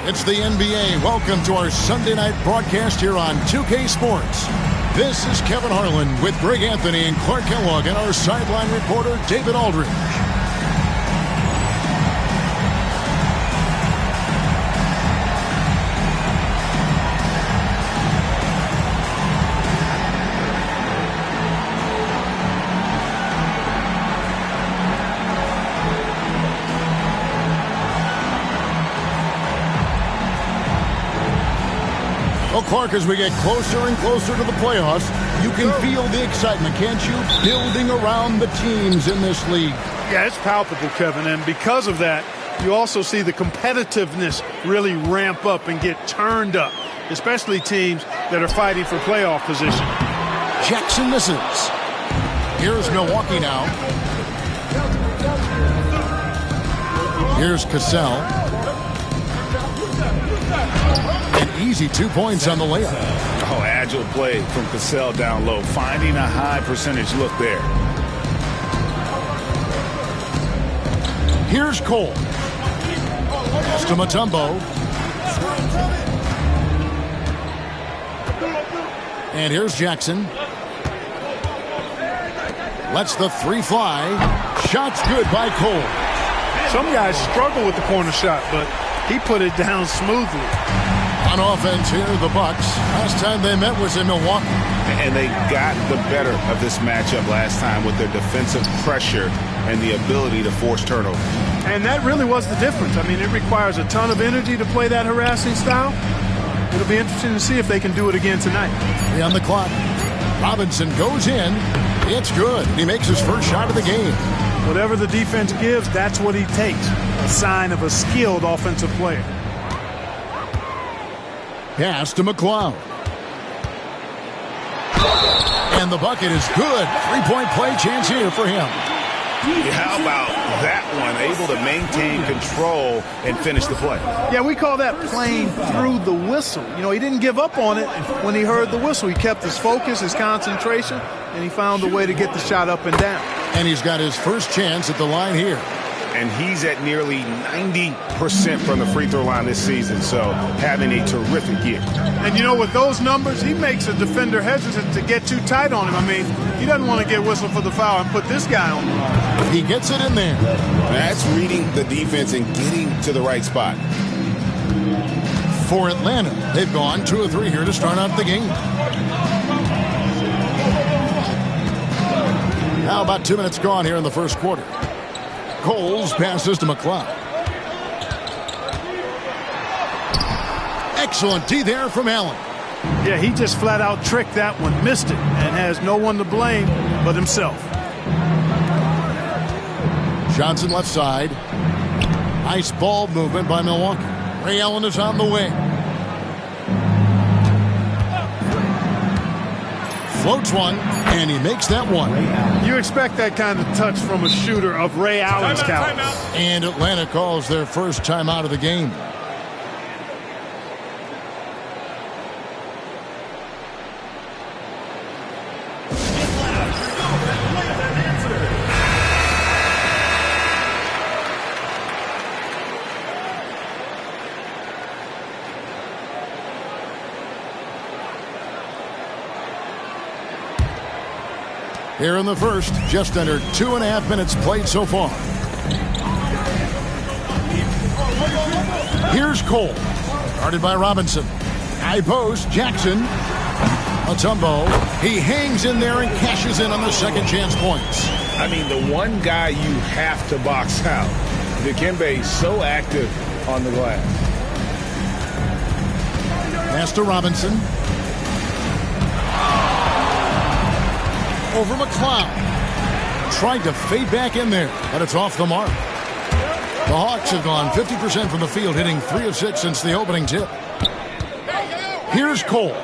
It's the NBA. Welcome to our Sunday night broadcast here on 2K Sports. This is Kevin Harlan with Greg Anthony and Clark Kellogg and our sideline reporter, David Aldridge. Well, Clark, as we get closer and closer to the playoffs, you can feel the excitement, can't you? Building around the teams in this league. Yeah, it's palpable, Kevin, and because of that, you also see the competitiveness really ramp up and get turned up, especially teams that are fighting for playoff position. Jackson misses. Here's Milwaukee now. Here's Cassell. An easy 2 points on the layup. Oh, agile play from Cassell down low, finding a high percentage look there. Here's Cole. Pass to Mutombo. And here's Jackson. Lets the three fly. Shot's good by Cole. Some guys struggle with the corner shot, but he put it down smoothly. On offense here, the Bucks. Last time they met was in Milwaukee. And they got the better of this matchup last time with their defensive pressure and the ability to force turnovers. And that really was the difference. I mean, it requires a ton of energy to play that harassing style. It'll be interesting to see if they can do it again tonight. 3 on the clock. Robinson goes in. It's good. He makes his first shot of the game. Whatever the defense gives, that's what he takes. A sign of a skilled offensive player. Pass to McLeod. And the bucket is good. 3-point play chance here for him. How about that one? Able to maintain control and finish the play. Yeah, we call that playing through the whistle. You know, he didn't give up on it when he heard the whistle. He kept his focus, his concentration, and he found a way to get the shot up and down. And he's got his first chance at the line here. And he's at nearly 90% from the free throw line this season, so having a terrific year. And, you know, with those numbers, he makes a defender hesitant to get too tight on him. I mean, he doesn't want to get whistled for the foul and put this guy on the line. He gets it in there. That's reading the defense and getting to the right spot. For Atlanta, they've gone 2 of 3 here to start out the game. Now about 2 minutes gone here in the first quarter. Coles passes to McLeod. Excellent D there from Allen. Yeah, he just flat out tricked that one, missed it, and has no one to blame but himself. Johnson left side. Nice ball movement by Milwaukee. Ray Allen is on the wing. Floats one, and he makes that one. You expect that kind of touch from a shooter of Ray Allen's caliber. And Atlanta calls their first timeout of the game. Here in the first, just under 2.5 minutes played so far. Here's Cole. Guarded by Robinson. High post, Jackson. Mutombo. He hangs in there and cashes in on the second chance points. I mean, the one guy you have to box out. Dikembe so active on the glass. Pass to Robinson. Over McLeod. Tried to fade back in there, but it's off the mark. The Hawks have gone 50% from the field, hitting 3 of 6 since the opening tip. Here's Cole.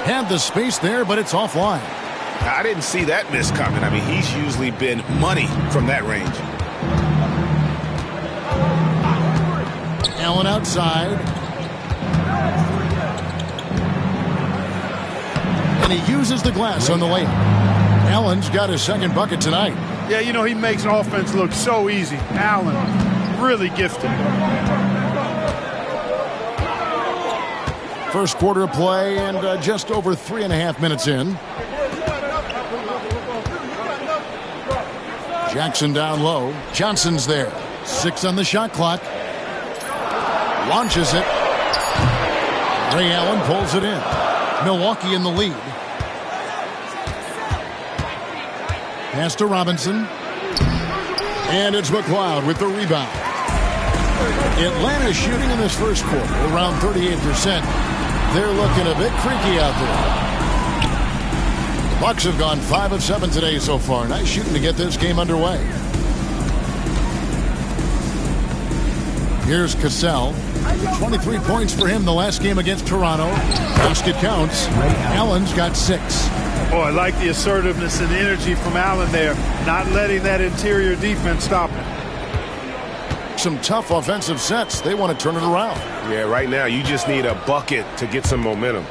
Had the space there, but it's offline. I didn't see that miss coming. I mean, he's usually been money from that range. Allen outside. And he uses the glass on the layup. Allen's got his second bucket tonight. Yeah, you know, he makes offense look so easy. Allen, really gifted. First quarter of play and just over 3.5 minutes in. Jackson down low. Johnson's there. 6 on the shot clock. Launches it. Ray Allen pulls it in. Milwaukee in the lead. Pass to Robinson. And it's McLeod with the rebound. Atlanta shooting in this first quarter around 38%. They're looking a bit creaky out there. Bucks have gone 5 of 7 today so far. Nice shooting to get this game underway. Here's Cassell. 23 points for him the last game against Toronto. Basket counts. Allen's got 6. Oh, I like the assertiveness and energy from Allen there. Not letting that interior defense stop him. Some tough offensive sets. They want to turn it around. Yeah, right now you just need a bucket to get some momentum.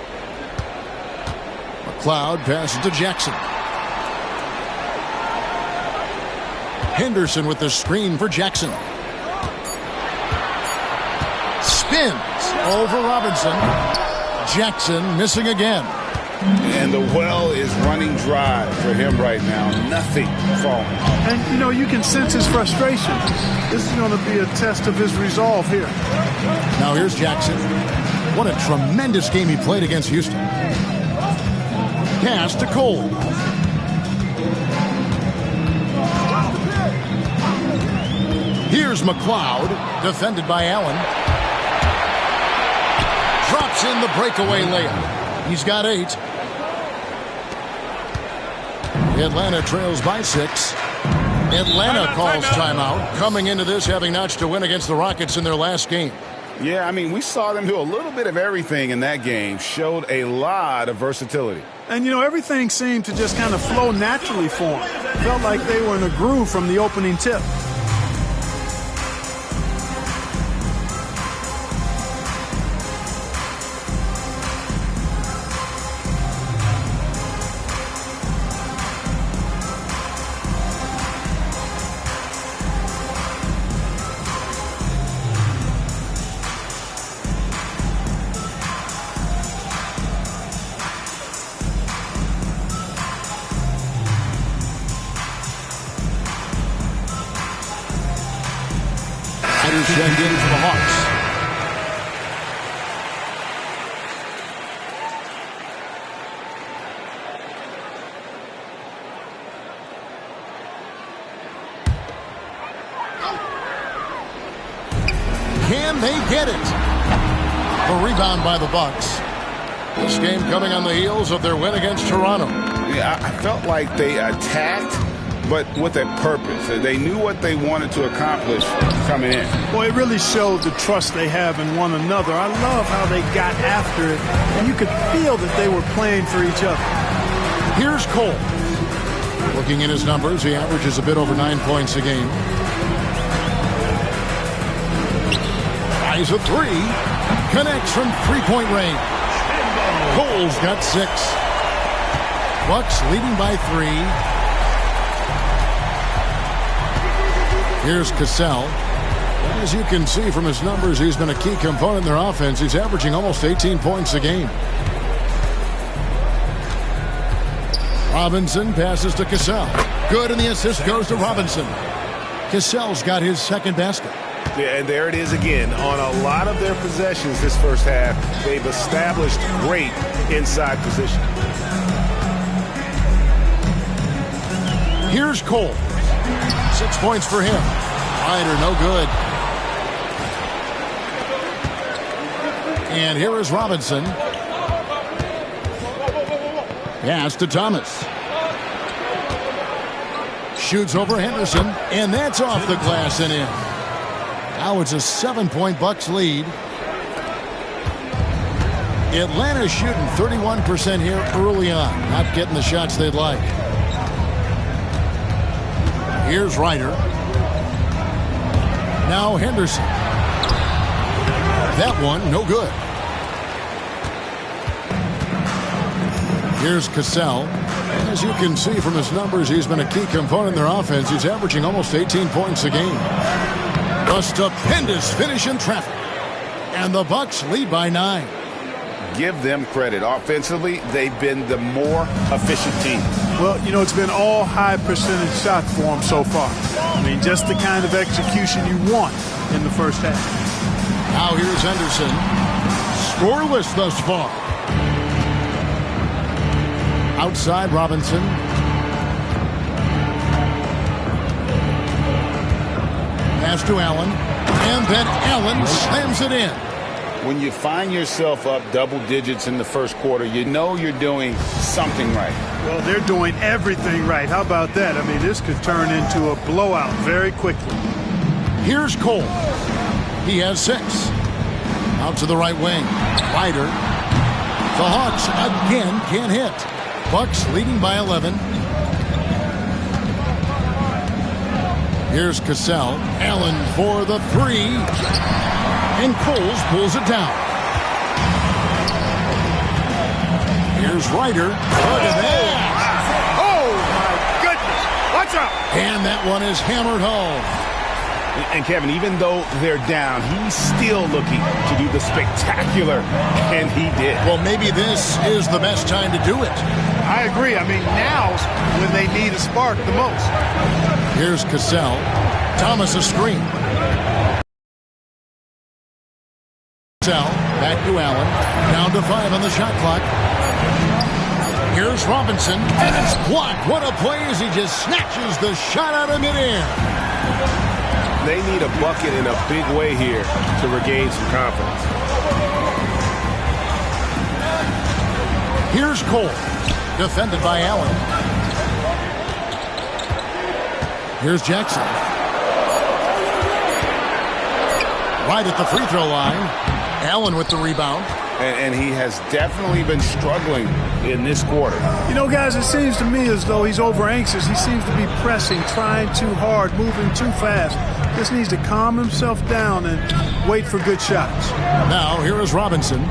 McLeod passes to Jackson. Henderson with the screen for Jackson. Spins over Robinson. Jackson missing again. And the well is running dry for him right now. Nothing falling. And, you know, you can sense his frustration. This is going to be a test of his resolve here. Now here's Jackson. What a tremendous game he played against Houston. Pass to Cole. Here's McLeod, defended by Allen. Drops in the breakaway layup. He's got 8. Atlanta trails by 6. Atlanta calls timeout, coming into this having notched a win against the Rockets in their last game. Yeah, I mean, we saw them do a little bit of everything in that game. Showed a lot of versatility. And, you know, everything seemed to just kind of flow naturally for them. Felt like they were in a groove from the opening tip. Checked in for the Hawks. Can they get it? A rebound by the Bucks. This game coming on the heels of their win against Toronto. Yeah, I felt like they attacked, but with a purpose. They knew what they wanted to accomplish coming in. Boy, it really showed the trust they have in one another. I love how they got after it, and you could feel that they were playing for each other. Here's Cole. Looking at his numbers, he averages a bit over 9 points a game. Tries a 3. Connects from three-point range. Cole's got 6. Bucks leading by 3. Here's Cassell. As you can see from his numbers, he's been a key component in their offense. He's averaging almost 18 points a game. Robinson passes to Cassell. Good, and the assist goes to Robinson. Cassell's got his second basket. Yeah, and there it is again. On a lot of their possessions this first half, they've established great inside position. Here's Cole. 6 points for him. Ryder, no good. And here is Robinson. Pass to Thomas. Shoots over Henderson, and that's off the glass and in. Now it's a 7-point Bucks lead. Atlanta shooting 31% here early on. Not getting the shots they'd like. Here's Ryder. Now Henderson. That one, no good. Here's Cassell. As you can see from his numbers, he's been a key component in their offense. He's averaging almost 18 points a game. A stupendous finish in traffic. And the Bucks lead by 9. give them credit. Offensively, they've been the more efficient team. Well, you know, it's been all high percentage shots for them so far. I mean, just the kind of execution you want in the first half. Now here's Henderson. Scoreless thus far. Outside Robinson. Pass to Allen. And then Allen slams it in. When you find yourself up double digits in the first quarter, you know you're doing something right. Well, they're doing everything right. How about that? I mean, this could turn into a blowout very quickly. Here's Cole. He has 6. Out to the right wing. Ryder. The Hawks again can't hit. Bucks leading by 11. Here's Cassell. Allen for the 3. And Coles pulls it down. Here's Ryder. Look at that. Oh, my goodness. Watch out. And that one is hammered home. And, Kevin, even though they're down, he's still looking to do the spectacular, and he did. Well, maybe this is the best time to do it. I agree. I mean, now's when they need a spark the most. Here's Cassell. Thomas a screen. Cassell back to Allen. Down to 5 on the shot clock. Here's Robinson, and it's blocked. What a play as he just snatches the shot out of midair. They need a bucket in a big way here to regain some confidence. Here's Cole. Defended by Allen. Here's Jackson. Right at the free throw line. Allen with the rebound. And he has definitely been struggling in this quarter. You know, guys, it seems to me as though he's over anxious. He seems to be pressing, trying too hard, moving too fast. Just needs to calm himself down and wait for good shots. Now, here is Robinson.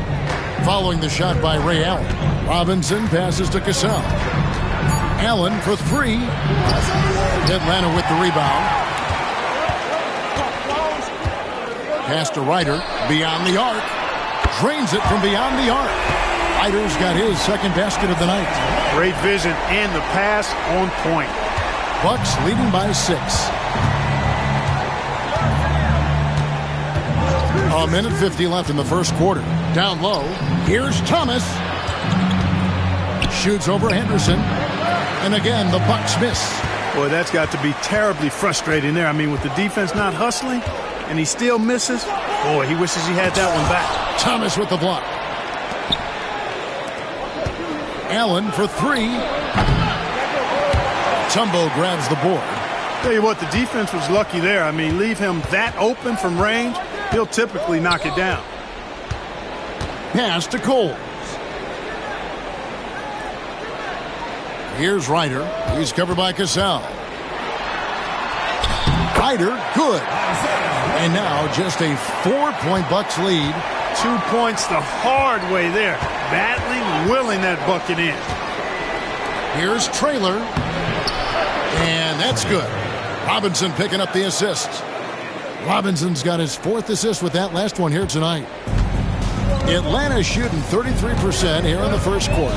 Following the shot by Ray Allen. Robinson passes to Cassell. Allen for 3. Atlanta with the rebound. Pass to Ryder. Beyond the arc. Drains it from beyond the arc. Ryder's got his second basket of the night. Great vision and the pass on point. Bucks leading by 6. A minute 50 left in the first quarter. Down low. Here's Thomas. Shoots over Henderson. And again, the Bucks miss. Boy, that's got to be terribly frustrating there. I mean, with the defense not hustling and he still misses, boy, he wishes he had that one back. Thomas with the block. Allen for 3. Tumbo grabs the board. Tell you what, the defense was lucky there. I mean, leave him that open from range, he'll typically knock it down. Pass to Coles. Here's Ryder. He's covered by Cassell. Ryder, good. And now just a 4-point Bucks lead. 2 points the hard way there. Battling, willing that bucket in. Here's Traylor. And that's good. Robinson picking up the assist. Robinson's got his 4th assist with that last one here tonight. Atlanta shooting 33% here in the first quarter.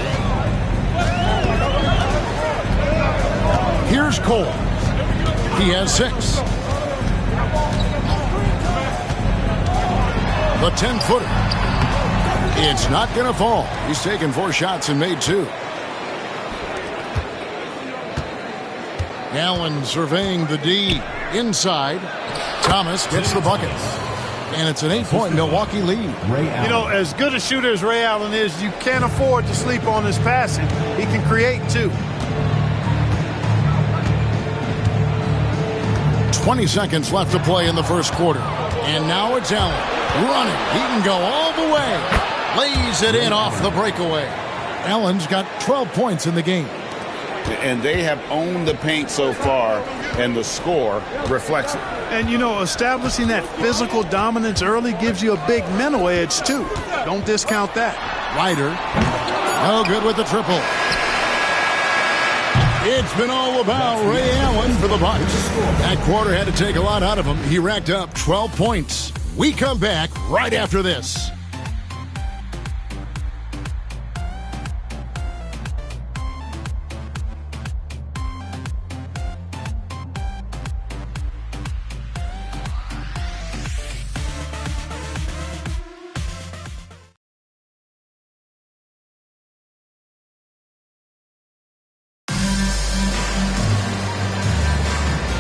Here's Cole. He has 6. The 10-footer. It's not going to fall. He's taken 4 shots and made 2. Allen surveying the D inside. Thomas gets the bucket. And it's an 8-point Milwaukee lead. You know, as good a shooter as Ray Allen is, you can't afford to sleep on his passing. He can create, too. 20 seconds left to play in the first quarter. And now it's Allen running. He can go all the way. Lays it in off the breakaway. Allen's got 12 points in the game. And they have owned the paint so far, and the score reflects it. And, you know, establishing that physical dominance early gives you a big mental edge, too. Don't discount that. Ryder, no good with the triple. It's been all about Ray Allen for the Bucks. That quarter had to take a lot out of him. He racked up 12 points. We come back right after this.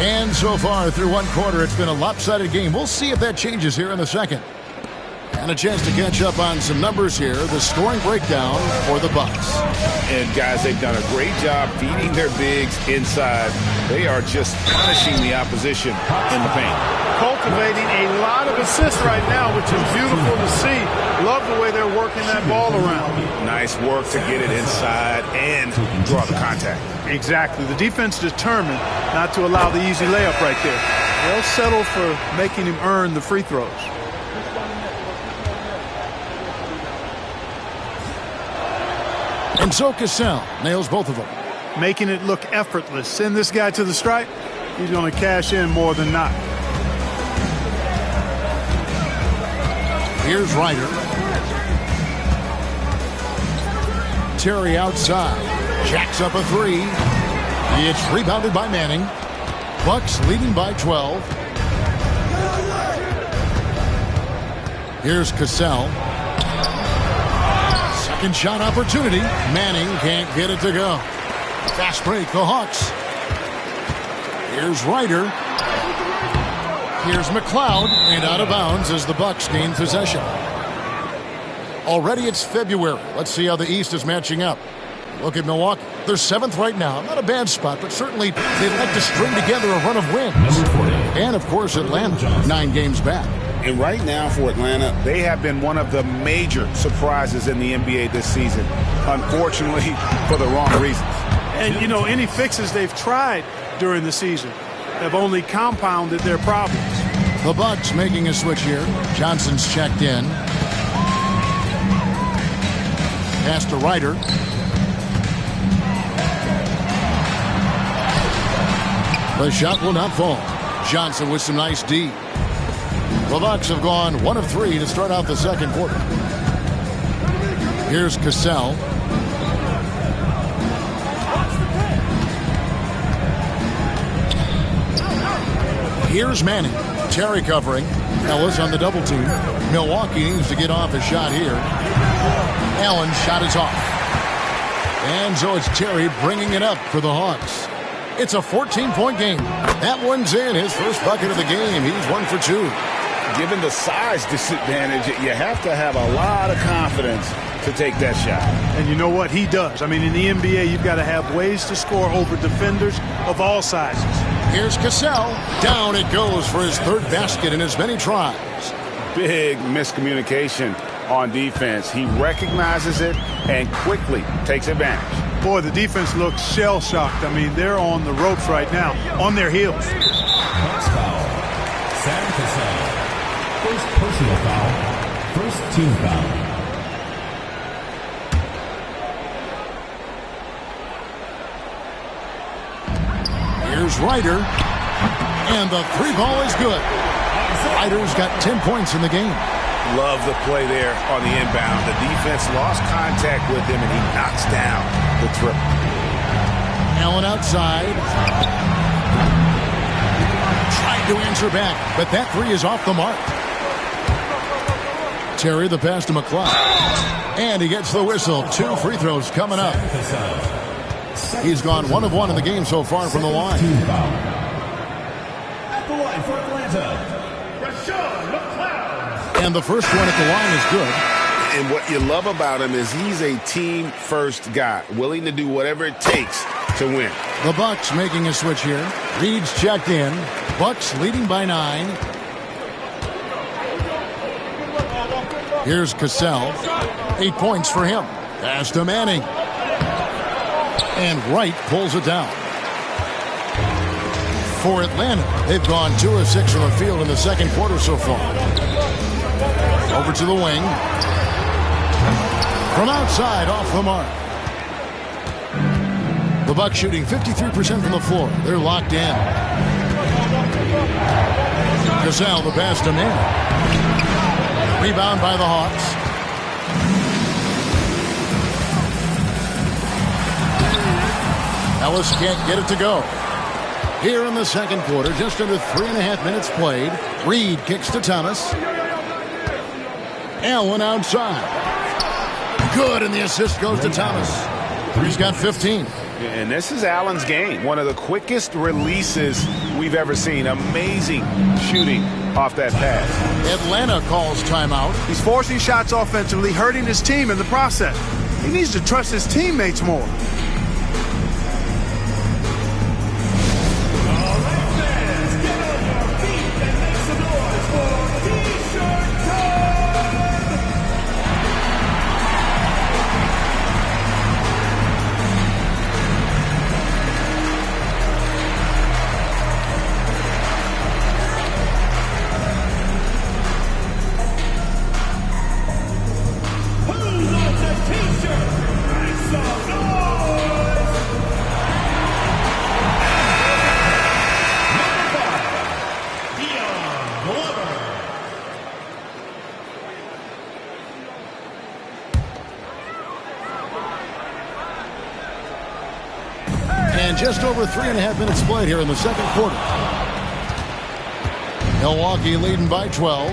And so far through one quarter, it's been a lopsided game. We'll see if that changes here in the second. And a chance to catch up on some numbers here. The scoring breakdown for the Bucks. And, guys, they've done a great job feeding their bigs inside. They are just punishing the opposition in the paint. Cultivating a lot of assists right now, which is beautiful to see. Love the way they're working that ball around. Nice work to get it inside and draw the contact. Exactly. The defense determined not to allow the easy layup right there. They'll settle for making him earn the free throws. And so Cassell nails both of them. Making it look effortless. Send this guy to the stripe. He's going to cash in more than not. Here's Ryder. Terry outside. Jacks up a three. It's rebounded by Manning. Bucks leading by 12. Here's Cassell. Second shot opportunity. Manning can't get it to go. Fast break, the Hawks. Here's Ryder. Here's McLeod, and out of bounds as the Bucks gain possession. Already it's February. Let's see how the East is matching up. Look at Milwaukee. They're 7th right now. Not a bad spot, but certainly they'd like to string together a run of wins. And, of course, Atlanta, 9 games back. And right now for Atlanta, they have been one of the major surprises in the NBA this season. Unfortunately, for the wrong reasons. And, you know, any fixes they've tried during the season have only compounded their problems. The Bucks making a switch here. Johnson's checked in. Pass to Ryder. The shot will not fall. Johnson with some nice D. The Bucks have gone 1 of 3 to start out the second quarter. Here's Cassell. Here's Manning. Terry covering. Ellis on the double team. Milwaukee needs to get off a shot here. Allen's shot is off. And so it's Terry bringing it up for the Hawks. It's a 14-point game. That one's in. His first bucket of the game. He's 1 for 2. Given the size disadvantage, you have to have a lot of confidence to take that shot. And you know what? He does. I mean, in the NBA, you've got to have ways to score over defenders of all sizes. Here's Cassell. Down it goes for his 3rd basket in as many tries. Big miscommunication on defense. He recognizes it and quickly takes advantage. Boy, the defense looks shell-shocked. I mean, they're on the ropes right now, on their heels. First foul, Sam Cassell. First personal foul, first team foul. Here's Ryder. And the 3 ball is good. Ryder's got 10 points in the game. Love the play there on the inbound. The defense lost contact with him, and he knocks down the triple. Allen outside. Tried to answer back, but that 3 is off the mark. Terry, the pass to McLeod. And he gets the whistle. 2 free throws coming up. He's gone 1 of 1 in the game so far from the line. At the line for Atlanta, Rashawn McLeod. And the first one at the line is good. And what you love about him is he's a team-first guy, willing to do whatever it takes to win. The Bucks making a switch here. Reed's checked in. Bucks leading by 9. Here's Cassell. 8 points for him. Pass to Manning. And Wright pulls it down. For Atlanta, they've gone 2 of 6 from the field in the second quarter so far. Over to the wing. From outside, off the mark. The Bucks shooting 53% from the floor. They're locked in. Cassell, the pass to Manning. Rebound by the Hawks. Ellis can't get it to go. Here in the second quarter, just under 3.5 minutes played. Reed kicks to Thomas. Allen outside. Good, and the assist goes to Thomas. He's got 15. And this is Allen's game. One of the quickest releases we've ever seen. Amazing shooting off that pass. Atlanta calls timeout. He's forcing shots offensively, hurting his team in the process. He needs to trust his teammates more. And just over 3.5 minutes played here in the second quarter. Milwaukee leading by 12.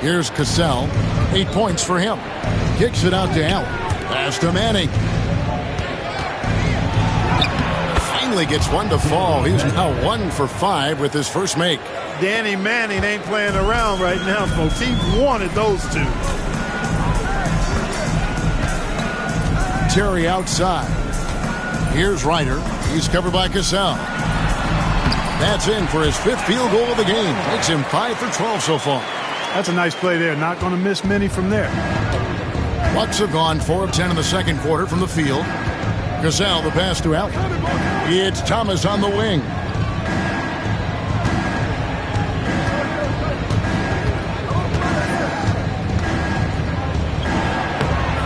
Here's Cassell. 8 points for him. Kicks it out to Allen. Pass to Manning. Finally gets one to fall. He's now 1 for 5 with his first make. Danny Manning ain't playing around right now, folks. He wanted those two. Terry outside. Here's Ryder. He's covered by Cassell. That's in for his 5th field goal of the game. Makes him 5 for 12 so far. That's a nice play there. Not going to miss many from there. Bucks have gone 4 of 10 in the second quarter from the field. Cassell, the pass to Allen. It's Thomas on the wing.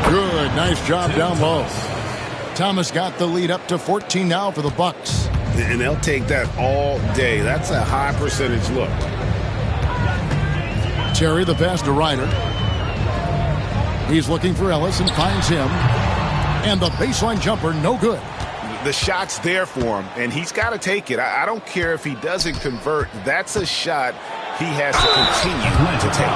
Good, nice job down low. Thomas got the lead up to 14 now for the Bucks. And they'll take that all day. That's a high percentage look. Terry, the pass to Ryder. He's looking for Ellis and finds him. And the baseline jumper, no good. The shot's there for him, and he's got to take it. I don't care if he doesn't convert. That's a shot he has to continue to take.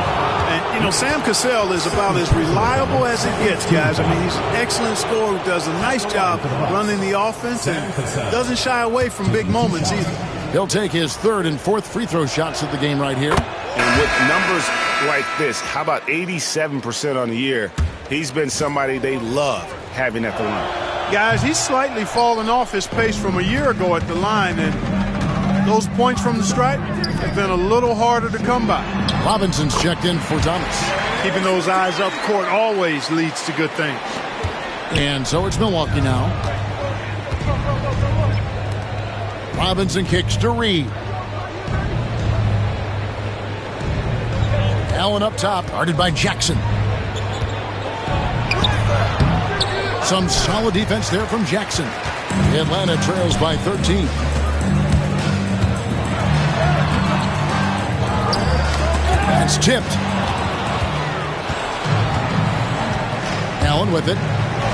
And, you know, Sam Cassell is about as reliable as it gets, guys. I mean, he's an excellent scorer who does a nice job running the offense and doesn't shy away from big moments either. He'll take his 3rd and 4th free throw shots of the game right here. And with numbers like this, how about 87% on the year? He's been somebody they love having at the line. Guys, he's slightly fallen off his pace from a year ago at the line, and those points from the stripe have been a little harder to come by. Robinson's checked in for Thomas. Keeping those eyes up court always leads to good things. And so it's Milwaukee now. Robinson kicks to Reed. Allen up top, guarded by Jackson. Some solid defense there from Jackson. Atlanta trails by 13. That's tipped. Allen with it.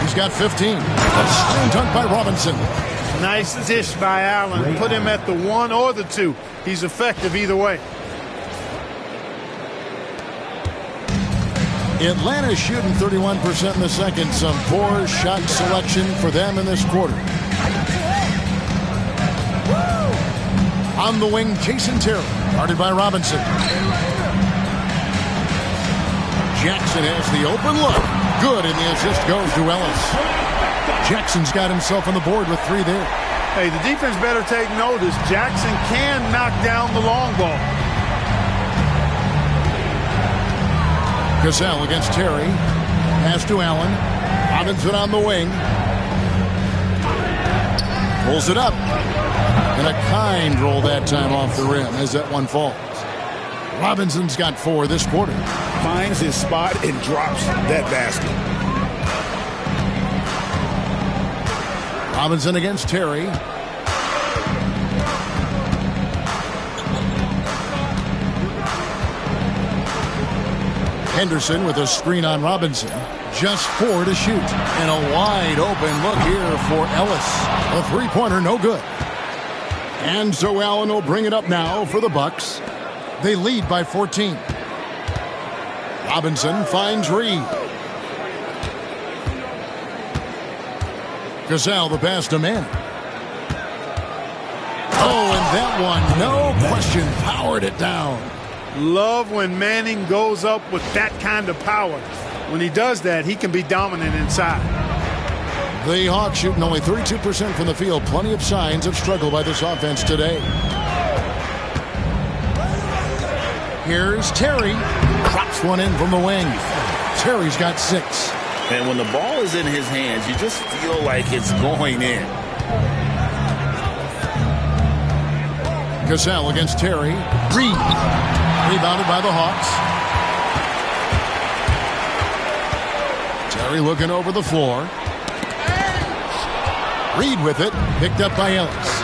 He's got 15. A slam dunk by Robinson. Nice dish by Allen. Put him at the 1 or the 2. He's effective either way. Atlanta shooting 31% in the second. Some poor shot selection for them in this quarter. On the wing, Jason Terry, guarded by Robinson. Jackson has the open look. Good, and the assist goes to Ellis. Jackson's got himself on the board with 3 there. Hey, the defense better take notice. Jackson can knock down the long ball. Cassell against Terry. Pass to Allen. Robinson on the wing. Pulls it up. And a kind roll that time off the rim as that one falls. Robinson's got 4 this quarter. Finds his spot and drops that basket. Robinson against Terry. Henderson with a screen on Robinson. Just 4 to shoot. And a wide open look here for Ellis. A 3-pointer, no good. And so Allen will bring it up now for the Bucks. They lead by 14. Robinson finds Reed. Cassell, the pass to Manning. Oh, and that one, no question, powered it down. Love when Manning goes up with that kind of power. When he does that, he can be dominant inside. The Hawks shooting only 32% from the field. Plenty of signs of struggle by this offense today. Here's Terry. Drops one in from the wing. Terry's got 6. And when the ball is in his hands, you just feel like it's going in. Cassell against Terry. Reed. Rebounded by the Hawks. Terry looking over the floor. Reed with it. Picked up by Ellis.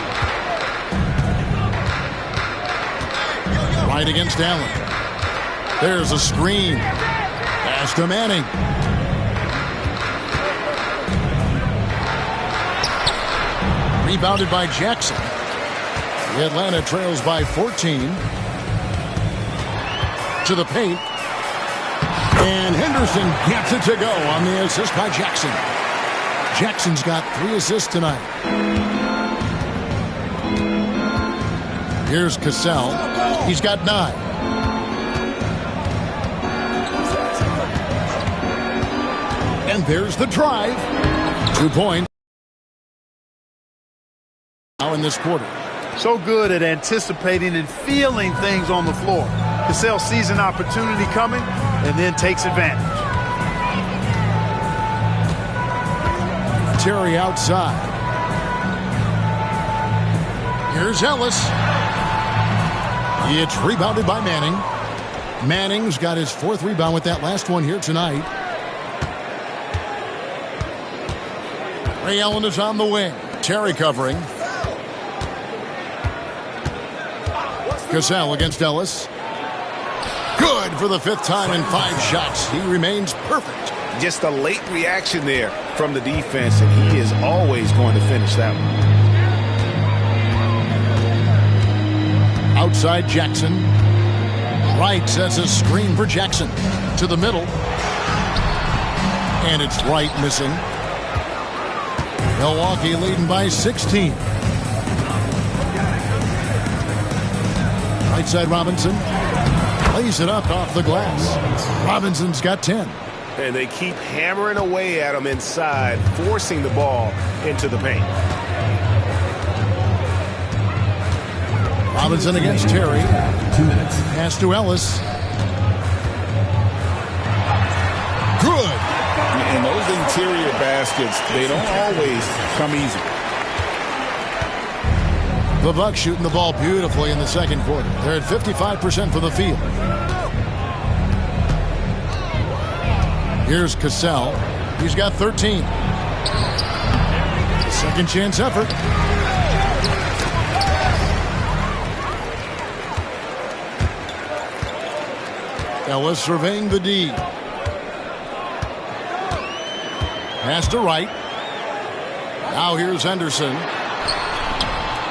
Right against Allen. There's a screen. Pass to Manning. Rebounded by Jackson. The Atlanta trails by 14. To the paint. And Henderson gets it to go on the assist by Jackson. Jackson's got 3 assists tonight. Here's Cassell. He's got 9. And there's the drive. 2 points. Now in this quarter. So good at anticipating and feeling things on the floor. Cassell sees an opportunity coming and then takes advantage. Terry outside. Here's Ellis. It's rebounded by Manning. Manning's got his 4th rebound with that last one here tonight. Ray Allen is on the wing. Terry covering. Cassell against Ellis. Good for the 5th time in 5 shots. He remains perfect. Just a late reaction there from the defense, and he is always going to finish that one. Outside Jackson. Wright sets a screen for Jackson. To the middle. And it's Wright missing. Milwaukee leading by 16. Right side Robinson. Lays it up off the glass. Robinson's got 10. And they keep hammering away at him inside, forcing the ball into the paint. Robinson against Terry. 2 minutes. Pass to Ellis. Good. And those interior baskets, they don't always come easy. The Bucks shooting the ball beautifully in the second quarter. They're at 55% for the field. Here's Cassell. He's got 13. Second chance effort. Ellis surveying the D. Pass to Wright. Now here's Henderson.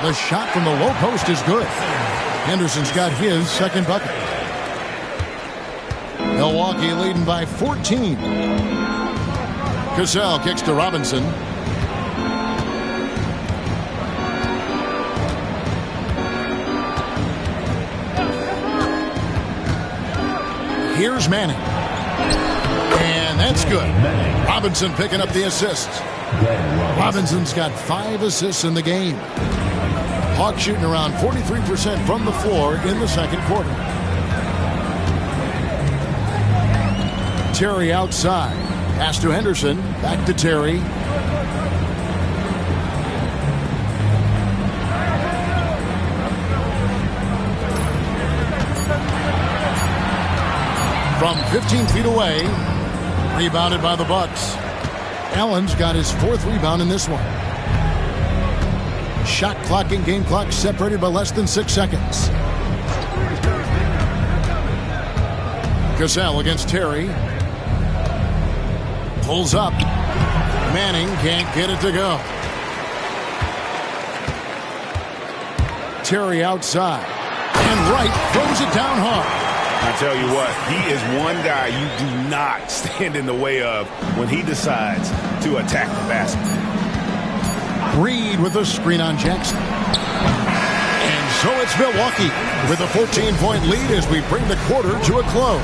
The shot from the low post is good. Henderson's got his 2nd bucket. Milwaukee leading by 14. Cassell kicks to Robinson. Here's Manning. And that's good. Robinson picking up the assists. Robinson's got 5 assists in the game. Hawks shooting around 43% from the floor in the second quarter. Terry outside. Pass to Henderson. Back to Terry. From 15 feet away. Rebounded by the Bucks. Allen's got his 4th rebound in this one. Shot clock and game clock separated by less than 6 seconds. Cassell against Terry. Pulls up. Manning can't get it to go. Terry outside. And Wright throws it down hard. I tell you what, he is one guy you do not stand in the way of when he decides to attack the basket. Reed with a screen on Jackson. And so it's Milwaukee with a 14-point lead as we bring the quarter to a close.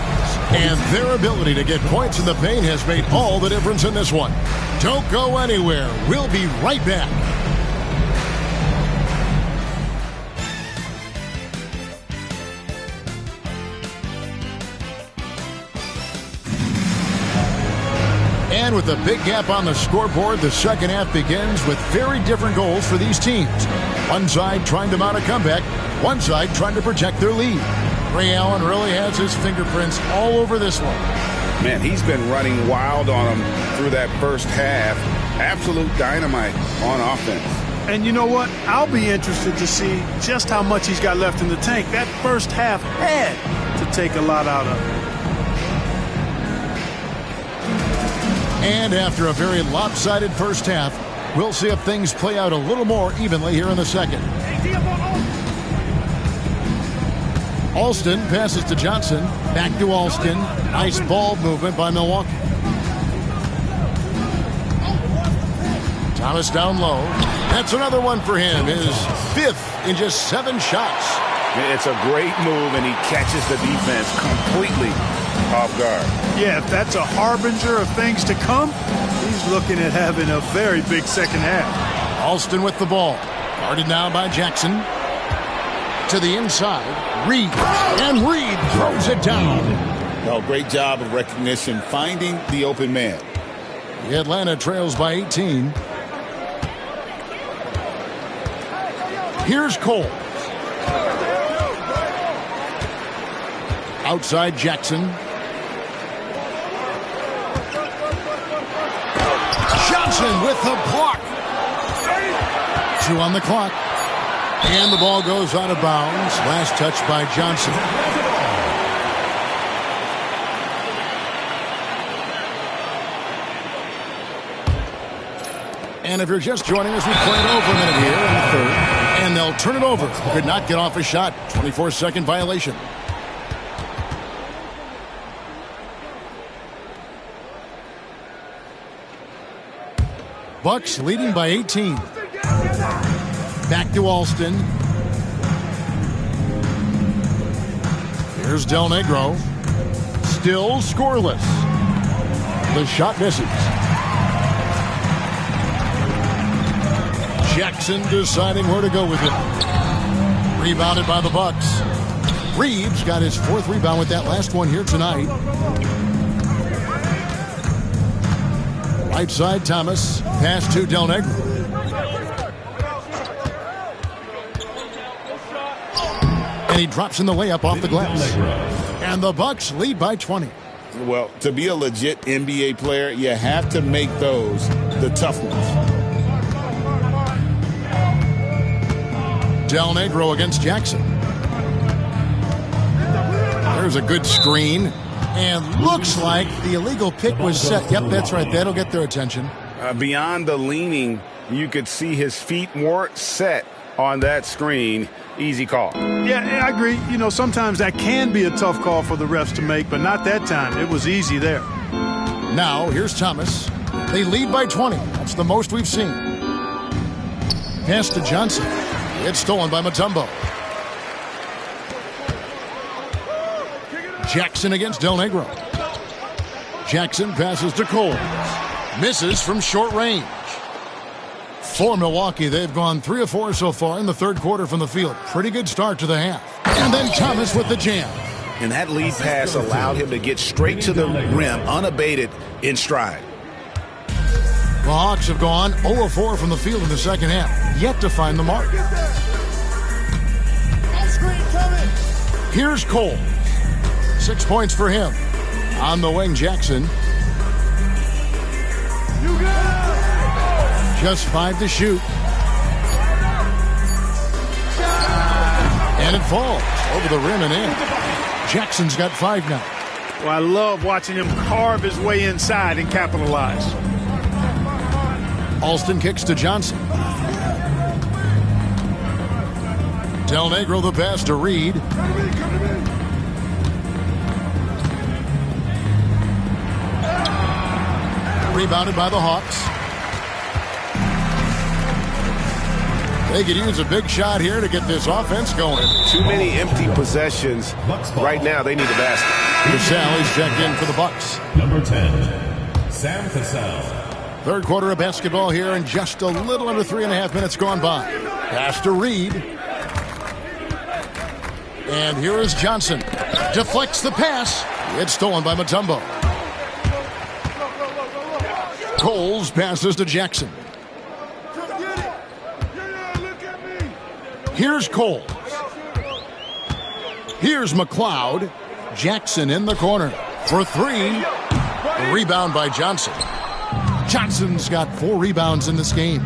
And their ability to get points in the paint has made all the difference in this one. Don't go anywhere. We'll be right back. And with a big gap on the scoreboard, the second half begins with very different goals for these teams. One side trying to mount a comeback, one side trying to protect their lead. Ray Allen really has his fingerprints all over this one. Man, he's been running wild on them through that first half. Absolute dynamite on offense. And you know what? I'll be interested to see just how much he's got left in the tank. That first half had to take a lot out of it. And after a very lopsided first half, we'll see if things play out a little more evenly here in the second. Alston passes to Johnson. Back to Alston. Nice ball movement by Milwaukee. Thomas down low. That's another one for him. His fifth in just 7 shots. It's a great move, and he catches the defense completely off guard. Yeah, if that's a harbinger of things to come, he's looking at having a very big second half. Alston with the ball. Guarded now by Jackson. To the inside. Reed. And Reed throws it down. Oh, great job of recognition, finding the open man. The Atlanta trails by 18. Here's Cole. Outside Jackson. Johnson with the block. 2 on the clock. And the ball goes out of bounds. Last touch by Johnson. And if you're just joining us, we played over a minute here in the third. And they'll turn it over. Could not get off a shot. 24-second violation. Bucks leading by 18. Back to Alston. Here's Del Negro. Still scoreless. The shot misses. Jackson deciding where to go with it. Rebounded by the Bucks. Reeves got his 4th rebound with that last one here tonight. Right side Thomas. Pass to Del Negro. And he drops in the layup off the glass. And the Bucks lead by 20. Well, to be a legit NBA player, you have to make those the tough ones. Del Negro against Jackson. There's a good screen. And looks like the illegal pick was set. Yep, that's right. That'll get their attention. Beyond the leaning, you could see his feet weren't set on that screen. Easy call. Yeah, I agree. You know, sometimes that can be a tough call for the refs to make, but not that time. It was easy there. Now, here's Thomas. They lead by 20. That's the most we've seen. Pass to Johnson. It's stolen by Mutombo. Jackson against Del Negro. Jackson passes to Cole. Misses from short range. For Milwaukee, they've gone 3 of 4 so far in the third quarter from the field. Pretty good start to the half. And then Thomas with the jam. And that lead pass allowed him to get straight to the rim, unabated in stride. The Hawks have gone 0 of 4 from the field in the second half. Yet to find the mark. Here's Cole. 6 points for him. On the wing, Jackson. Just 5 to shoot. And it falls over the rim and in. Jackson's got 5 now. Well, I love watching him carve his way inside and capitalize. Alston kicks to Johnson. Del Negro the pass to Reed. Rebounded by the Hawks. They could use a big shot here to get this offense going. Too many empty possessions. Right now, they need a basket. Cassell is checked in for the Bucks. Number 10, Sam Cassell. Third quarter of basketball here, and just a little under 3.5 minutes gone by. Pass to Reed. And here is Johnson. Deflects the pass. It's stolen by Mutombo. Coles passes to Jackson. Here's Coles. Here's McLeod. Jackson in the corner for three. A rebound by Johnson. Johnson's got 4 rebounds in this game.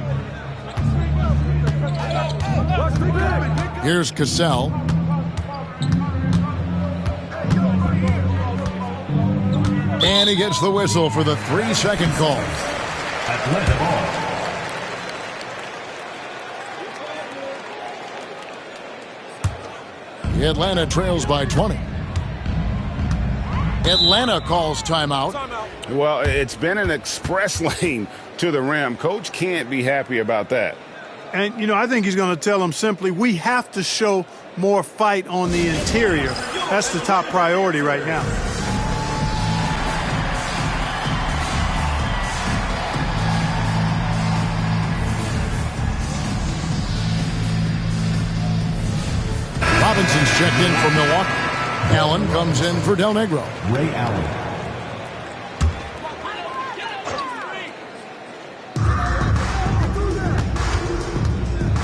Here's Cassell. And he gets the whistle for the 3-second call. Atlanta ball. Atlanta trails by 20. Atlanta calls timeout. Well, it's been an express lane to the rim. Coach can't be happy about that. And, you know, I think he's going to tell them simply, we have to show more fight on the interior. That's the top priority right now. Robinson's checked in for Milwaukee. Allen comes in for Del Negro. Ray Allen.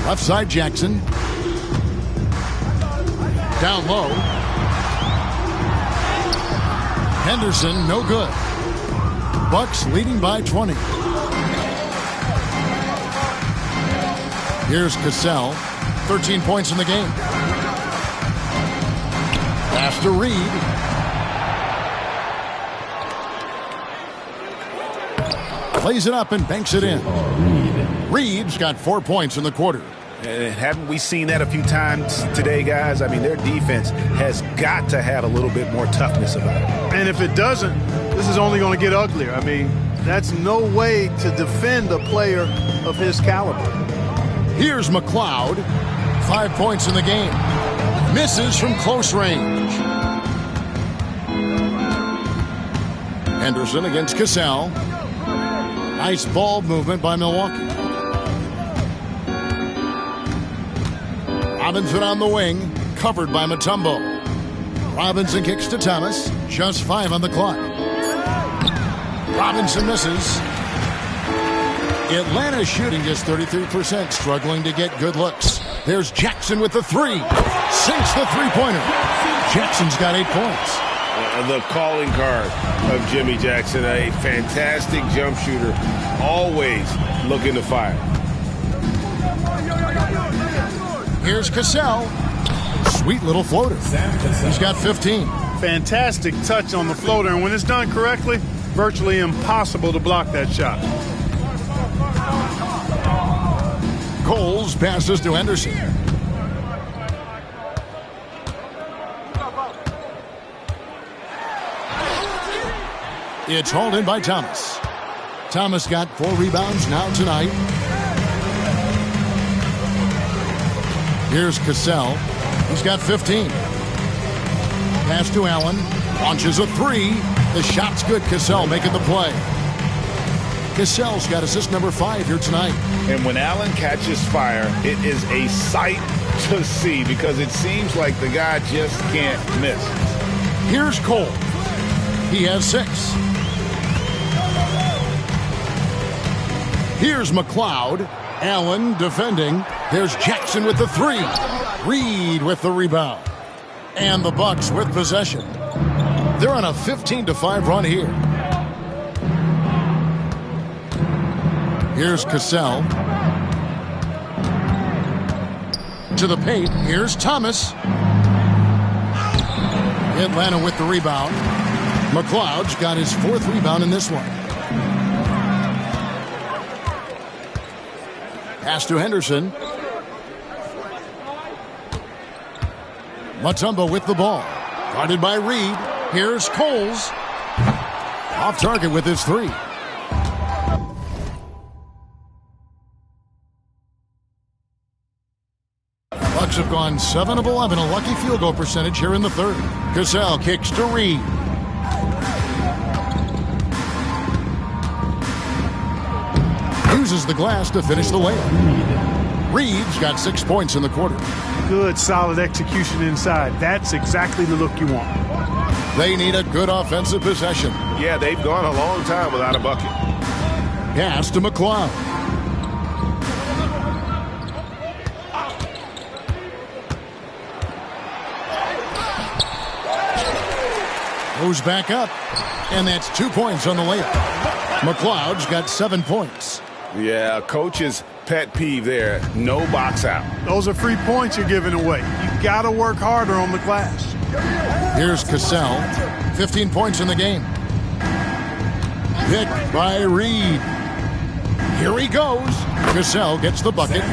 Left side Jackson. Down low. Henderson, no good. Bucks leading by 20. Here's Cassell. 13 points in the game. Pass to Reed. Plays it up and banks it in. Reed's got 4 points in the quarter. And haven't we seen that a few times today, guys? I mean, their defense has got to have a little bit more toughness about it. And if it doesn't, this is only going to get uglier. I mean, that's no way to defend a player of his caliber. Here's McLeod. 5 points in the game. Misses from close range. Henderson against Cassell. Nice ball movement by Milwaukee. Robinson on the wing, covered by Mutombo. Robinson kicks to Thomas. Just 5 on the clock. Robinson misses. Atlanta shooting just 33%, struggling to get good looks. There's Jackson with the 3. Sinks the three-pointer. Jackson's got 8 points. The calling card of Jimmy Jackson, a fantastic jump shooter, always looking to fire. Here's Cassell. Sweet little floater. He's got 15. Fantastic touch on the floater, and when it's done correctly, virtually impossible to block that shot. Coles passes to Henderson. It's hauled in by Thomas. Thomas got 4 rebounds now tonight. Here's Cassell. He's got 15. Pass to Allen. Launches a 3. The shot's good. Cassell making the play. Cassell's got assist number 5 here tonight. And when Allen catches fire, it is a sight to see because it seems like the guy just can't miss. Here's Cole. He has 6. Here's McLeod. Allen defending. There's Jackson with the 3. Reed with the rebound. And the Bucks with possession. They're on a 15-5 run here. Here's Cassell. To the paint. Here's Thomas. Atlanta with the rebound. McLeod's got his 4th rebound in this one. Pass to Henderson. Mutombo with the ball. Guarded by Reed. Here's Coles. Off target with his 3. Bucks have gone 7 of 11, a lucky field goal percentage here in the third. Cassell kicks to Reed. Uses the glass to finish the layup. Reed's got 6 points in the quarter. Good, solid execution inside. That's exactly the look you want. They need a good offensive possession. Yeah, they've gone a long time without a bucket. Pass to McLeod. Goes back up, and that's 2 points on the layup. McLeod's got 7 points. Yeah, coach's pet peeve there. No box out. Those are free points you're giving away. You got to work harder on the glass. Here's Cassell, 15 points in the game. Picked by Reed. Here he goes. Cassell gets the bucket.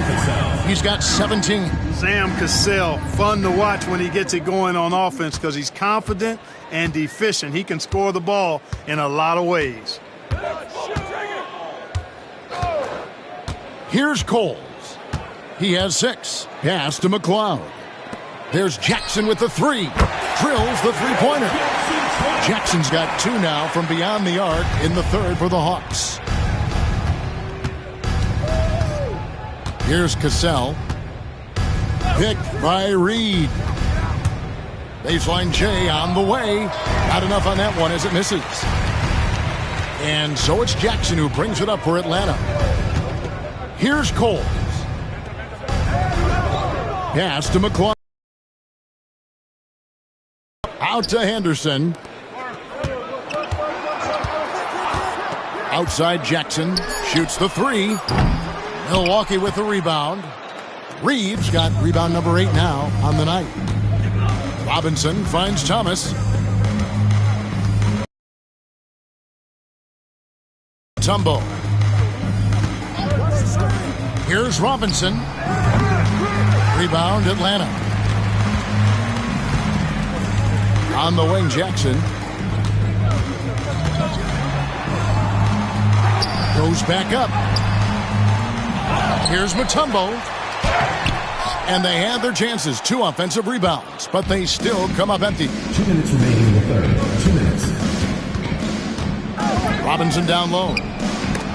He's got 17. Sam Cassell, fun to watch when he gets it going on offense because he's confident and efficient. He can score the ball in a lot of ways. Here's Coles. He has 6. Pass to McLeod. There's Jackson with the 3. Drills the three-pointer. Jackson's got 2 now from beyond the arc in the third for the Hawks. Here's Cassell. Picked by Reed. Baseline J on the way. Not enough on that one as it misses. And so it's Jackson who brings it up for Atlanta. Here's Coles. Pass to McLeod. Out to Henderson. Outside Jackson. Shoots the 3. Milwaukee with the rebound. Reeves got rebound number 8 now on the night. Robinson finds Thomas. Tumbo. Here's Robinson. Rebound Atlanta. On the wing, Jackson. Goes back up. Here's Mutombo. And they had their chances. 2 offensive rebounds, but they still come up empty. 2 minutes remaining in the third. 2 minutes. Robinson down low.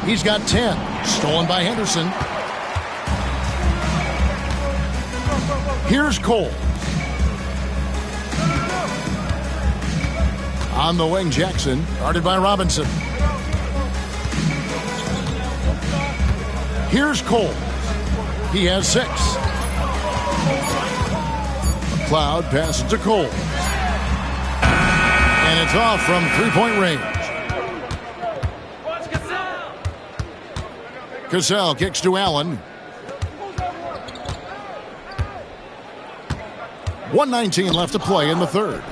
He's got 10. Stolen by Henderson. Here's Cole. On the wing, Jackson. Guarded by Robinson. Here's Cole. He has 6. McLeod passes to Cole. And it's off from three-point range. Cassell kicks to Allen. 1:19 left to play in the third.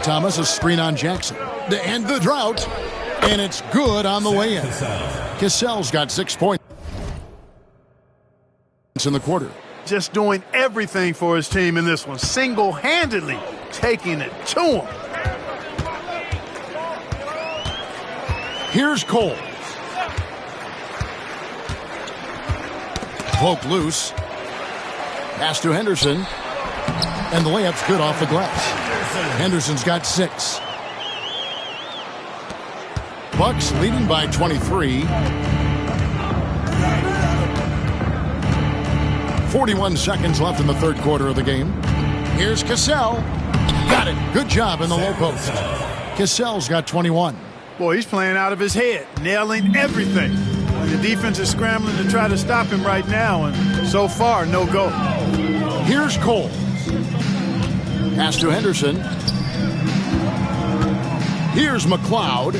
Thomas a screen on Jackson to end the drought. And it's good on the way in. Cassell's got 6 points in the quarter. Just doing everything for his team in this one. Single-handedly taking it to him. Here's Cole. Cloak loose. Pass to Henderson. And the layup's good off the glass. Henderson's got 6. Bucks leading by 23. 41 seconds left in the third quarter of the game. Here's Cassell. Got it. Good job in the low post. Cassell's got 21. Boy, he's playing out of his head, nailing everything. And the defense is scrambling to try to stop him right now, and so far, no go. Here's Cole. Pass to Henderson. Here's McLeod.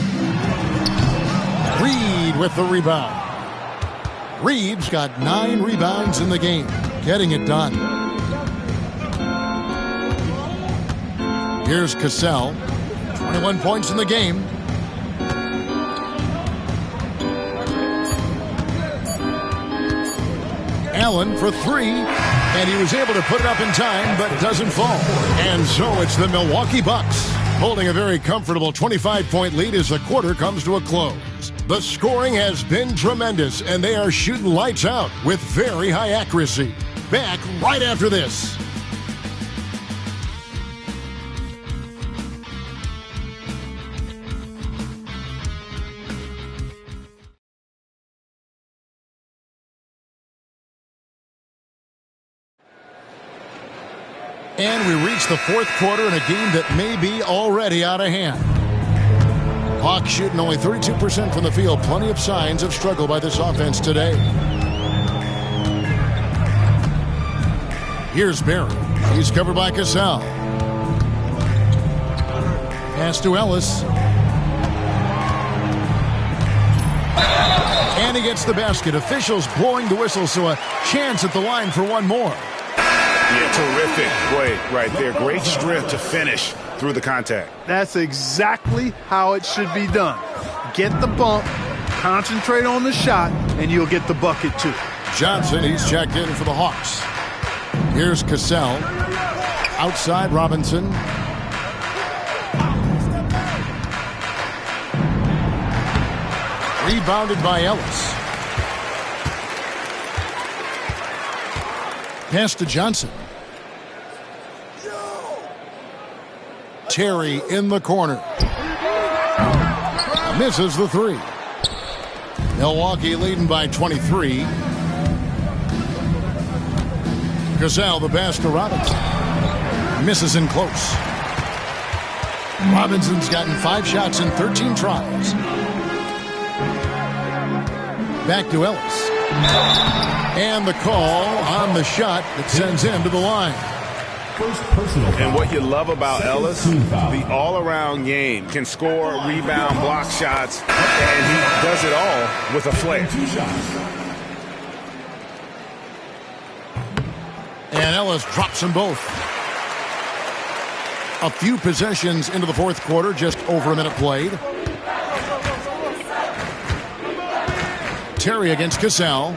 Reed with the rebound. Reed's got 9 rebounds in the game, getting it done. Here's Cassell. 21 points in the game. Allen for 3, and he was able to put it up in time, but doesn't fall. And so it's the Milwaukee Bucks Holding a very comfortable 25-point lead as the quarter comes to a close. The scoring has been tremendous, and they are shooting lights out with very high accuracy. Back right after this. And we reach the fourth quarter in a game that may be already out of hand. Hawks shooting only 32% from the field. Plenty of signs of struggle by this offense today. Here's Barry. He's covered by Cassell. Pass to Ellis. And he gets the basket. Officials blowing the whistle, so a chance at the line for one more. Yeah, terrific play right there. Great strength to finish through the contact. That's exactly how it should be done. Get the bump, concentrate on the shot, and you'll get the bucket too. Johnson, he's checked in for the Hawks. Here's Cassell. Outside Robinson. Rebounded by Ellis. Pass to Johnson. Terry in the corner. Misses the three. Milwaukee leading by 23. Cassell, the pass to Robinson. Misses in close. Robinson's gotten 5 shots in 13 tries. Back to Ellis. And the call on the shot that sends him to the line. First personal foul. And what you love about Ellis, the all-around game. Can score, rebound, block shots, and he does it all with a flair. 2 shots. And Ellis drops them both. A few possessions into the fourth quarter, just over a minute played. Terry against Cassell.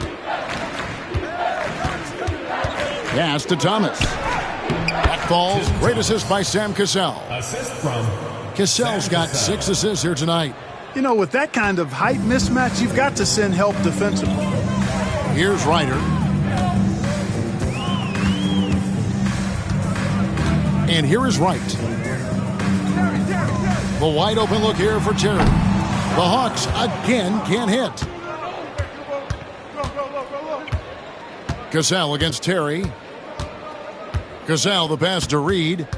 Pass to Thomas. That falls. Great assist by Sam Cassell. Assist from Cassell's got 6 assists here tonight. You know, with that kind of height mismatch, you've got to send help defensively. Here's Ryder. And here is Wright. The wide open look here for Terry. The Hawks again can't hit. Cassell against Terry. Cassell, the pass to Reed.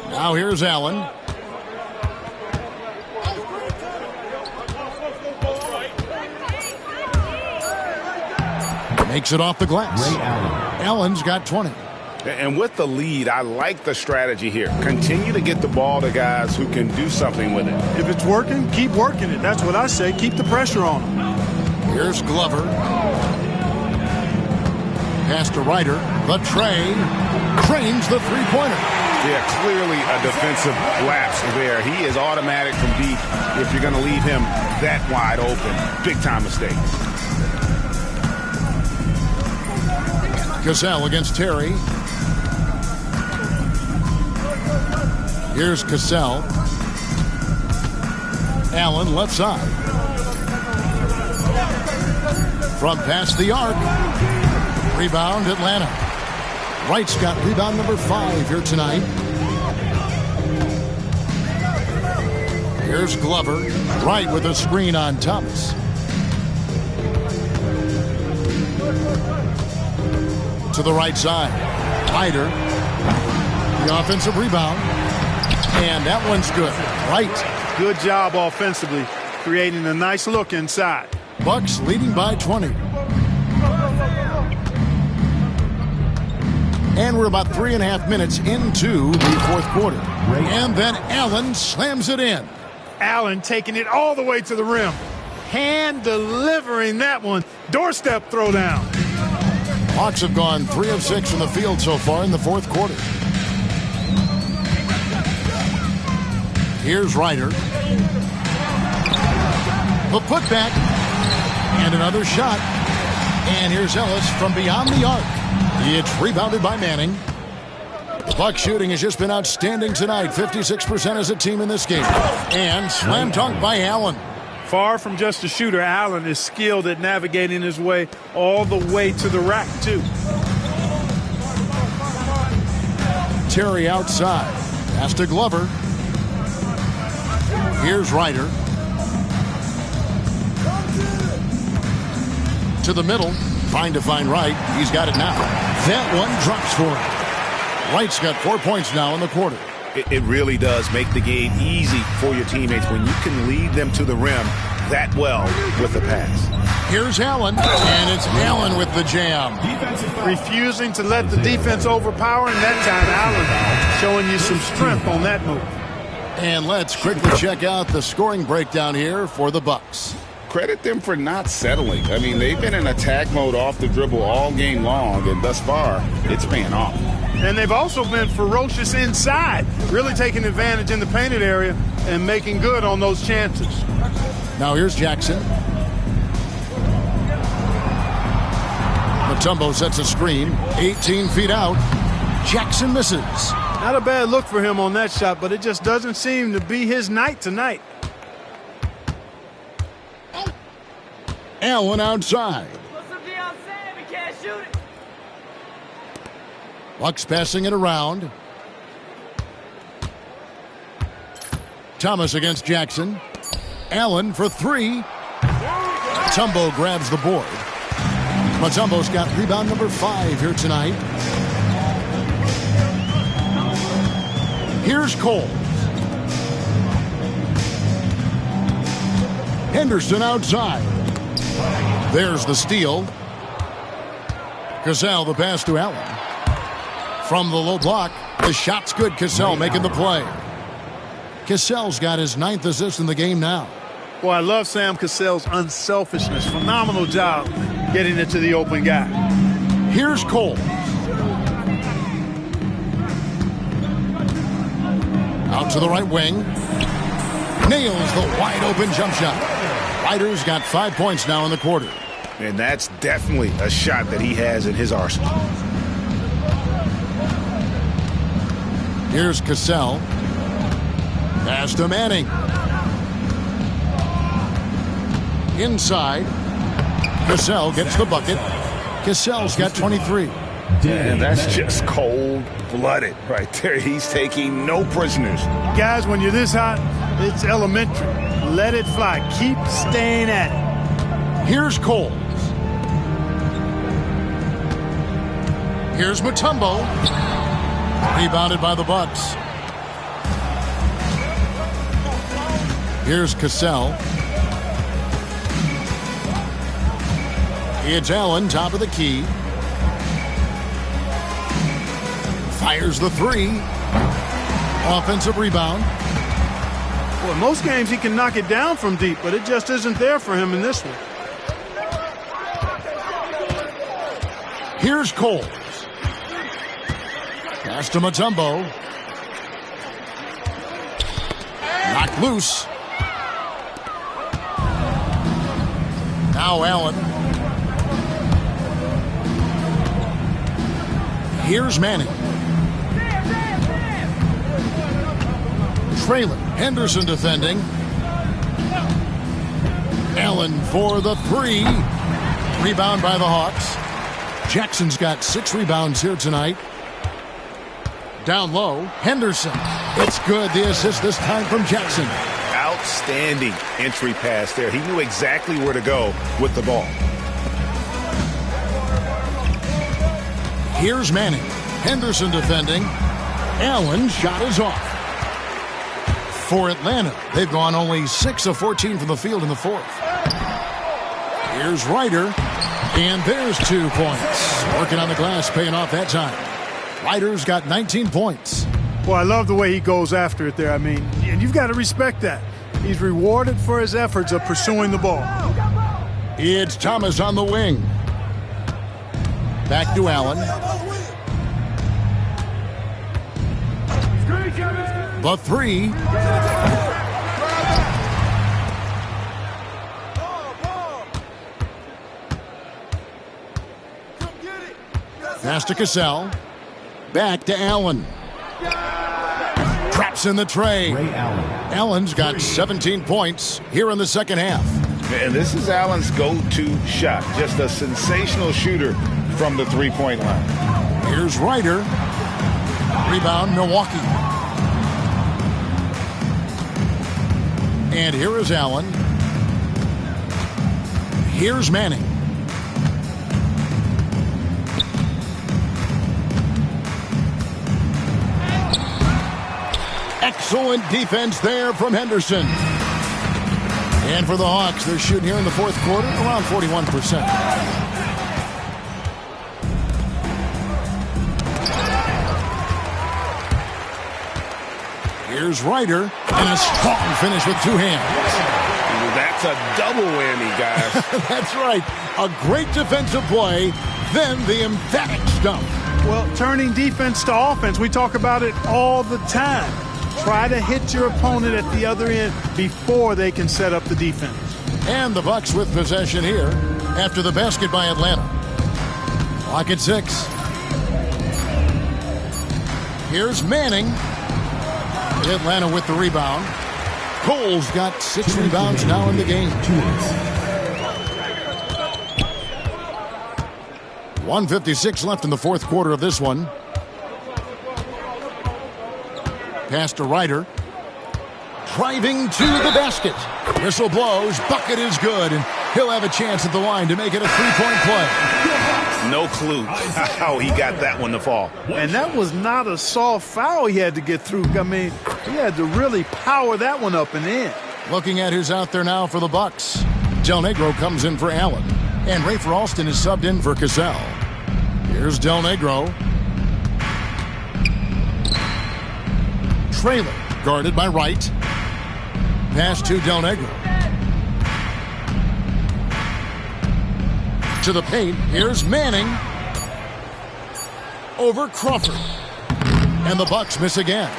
Now here's Allen. Makes it off the glass. Ray Allen. Allen's got 20. And with the lead, I like the strategy here. Continue to get the ball to guys who can do something with it. If it's working, keep working it. That's what I say. Keep the pressure on them. Here's Glover. Pass to Ryder. The tray. Cranes the three-pointer. Yeah, clearly a defensive lapse there. He is automatic from deep if you're going to leave him that wide open. Big-time mistake. Cassell against Terry. Here's Cassell. Allen left side. From past the arc. Rebound Atlanta. Wright's got rebound number 5 here tonight. Here's Glover. Wright with a screen on Thomas. To the right side. Ryder. The offensive rebound. And that one's good. Wright. Good job offensively, creating a nice look inside. Bucks leading by 20. And we're about 3.5 minutes into the fourth quarter. And then Allen slams it in. Allen taking it all the way to the rim. Hand delivering that one. Doorstep throwdown. Hawks have gone 3 of 6 from the field so far in the fourth quarter. Here's Ryder. The putback. And another shot. And here's Ellis from beyond the arc. It's rebounded by Manning. The Bucs shooting has just been outstanding tonight. 56% as a team in this game. And slam dunk by Allen. Far from just a shooter, Allen is skilled at navigating his way all the way to the rack, too. Terry outside. Pass to Glover. Here's Ryder. To the middle. Trying to find Wright. He's got it now. That one drops for him. Wright's got 4 points now in the quarter. It really does make the game easy for your teammates when you can lead them to the rim that well with a pass. Here's Allen, and it's Allen with the jam. Refusing to let the defense overpower, and that time Allen showing you some strength on that move. And let's quickly check out the scoring breakdown here for the Bucs. Credit them for not settling. I mean, they've been in attack mode off the dribble all game long, and thus far, it's paying off. And they've also been ferocious inside, really taking advantage in the painted area and making good on those chances. Now here's Jackson. Mutombo sets a screen, 18 feet out. Jackson misses. Not a bad look for him on that shot, but it just doesn't seem to be his night tonight. Allen outside. Bucs passing it around. Thomas against Jackson. Allen for three. Mutombo grabs the board. Mutombo's got rebound number 5 here tonight. Here's Cole. Henderson outside. There's the steal. Cassell the pass to Allen. From the low block, the shot's good. Cassell making the play. Cassell's got his 9th assist in the game now. Boy, I love Sam Cassell's unselfishness. Phenomenal job getting it to the open guy. Here's Cole. Out to the right wing. Nails the wide open jump shot. Ryder's got 5 points now in the quarter. And that's definitely a shot that he has in his arsenal. Here's Cassell. Pass to Manning. Inside. Cassell gets the bucket. Cassell's got 23. And that's just cold-blooded right there. He's taking no prisoners. Guys, when you're this hot, it's elementary. Let it fly. Keep staying at it. Here's Cole. Here's Mutombo. Rebounded by the Bucs. Here's Cassell. It's Allen, top of the key. Fires the three. Offensive rebound. Well, most games he can knock it down from deep, but it just isn't there for him in this one. Here's Cole. Pass to Mutombo. Knocked loose. Now Allen. Here's Manning. Trailer. Henderson defending. Allen for the three. Rebound by the Hawks. Jackson's got 6 rebounds here tonight. Down low, Henderson. It's good. The assist this time from Jackson. Outstanding entry pass there. He knew exactly where to go with the ball. Here's Manning. Henderson defending. Allen shot is off. For Atlanta, they've gone only 6 of 14 from the field in the 4th. Here's Ryder. And there's 2 points. Working on the glass, paying off that time. Ryder's got 19 points. Well, I love the way he goes after it there. I mean, and you've got to respect that. He's rewarded for his efforts of pursuing the ball. It's Thomas on the wing. Back to Allen. The three. Pass to Cassell. Back to Allen. Traps in the tray. Ray Allen. Allen's got 17 points here in the second half. And this is Allen's go-to shot. Just a sensational shooter from the three-point line. Here's Ryder. Rebound, Milwaukee. And here is Allen. Here's Manning. Excellent defense there from Henderson. And for the Hawks, they're shooting here in the fourth quarter around 41%. Here's Ryder, and a strong finish with two hands. That's a double whammy, guys. That's right. A great defensive play, then the emphatic stump. Well, turning defense to offense, we talk about it all the time. Try to hit your opponent at the other end before they can set up the defense. And the Bucks with possession here after the basket by Atlanta. Clock at 6. Here's Manning. Atlanta with the rebound. Cole's got 6 rebounds now in the game. 1:56 left in the fourth quarter of this one. Pass to Ryder. Driving to the basket. Whistle blows. Bucket is good. And he'll have a chance at the line to make it a three-point play. No clue how he got that one to fall. And that was not a soft foul he had to get through. I mean, he had to really power that one up and in. Looking at who's out there now for the Bucks. Del Negro comes in for Allen. And Rafer Alston is subbed in for Cassell. Here's Del Negro. Traylor guarded by Wright. Pass to Del Negro. To the paint. Here's Manning. Over Crawford. And the Bucks miss again.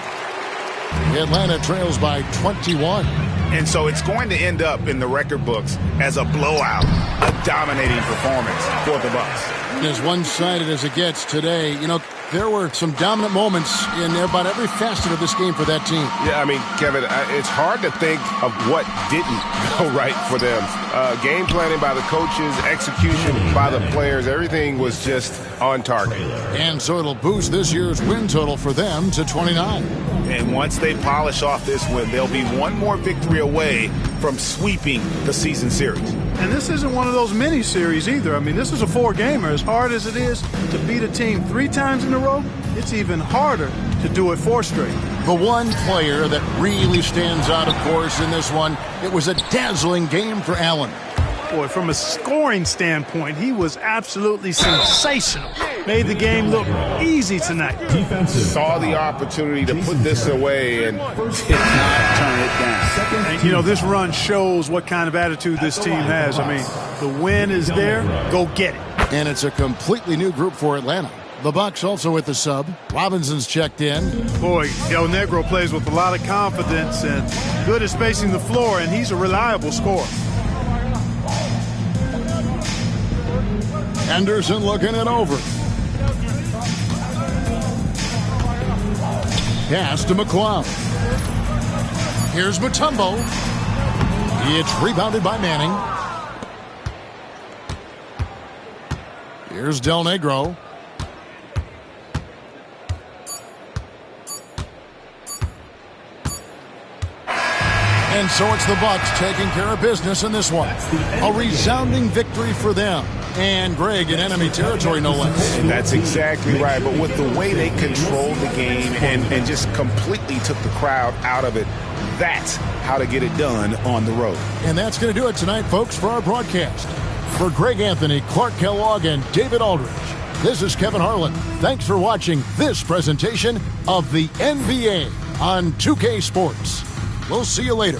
Atlanta trails by 21. And so it's going to end up in the record books as a blowout, a dominating performance for the Bucks. As one-sided as it gets today, you know, there were some dominant moments in about every facet of this game for that team. Yeah, I mean, Kevin, it's hard to think of what didn't go right for them. Game planning by the coaches, execution by the players, everything was just on target. And so it'll boost this year's win total for them to 29. And once they polish off this win, they'll be one more victory away from sweeping the season series. And this isn't one of those mini series either. I mean, this is a 4-gamer. As hard as it is to beat a team 3 times in a row, it's even harder to do it 4 straight. The one player that really stands out, of course, in this one, it was a dazzling game for Allen. Boy, from a scoring standpoint, he was absolutely sensational. Made the game look easy tonight. Defensive. Saw the opportunity to put this away and did not turn it down. And, you know, this run shows what kind of attitude this team has. I mean, the win is there. Go get it. And it's a completely new group for Atlanta. The Bucks also with the sub. Robinson's checked in. Boy, Del Negro plays with a lot of confidence and good at spacing the floor, and he's a reliable scorer. Henderson looking it over. Pass to McCloud. Here's Mutombo. It's rebounded by Manning. Here's Del Negro. And so it's the Bucks taking care of business in this one. A resounding victory for them. And Greg in enemy territory, no less. That's exactly right. But with the way they controlled the game and just completely took the crowd out of it, that's how to get it done on the road. And that's going to do it tonight, folks, for our broadcast. For Greg Anthony, Clark Kellogg, and David Aldridge, this is Kevin Harlan. Thanks for watching this presentation of the NBA on 2K Sports. We'll see you later.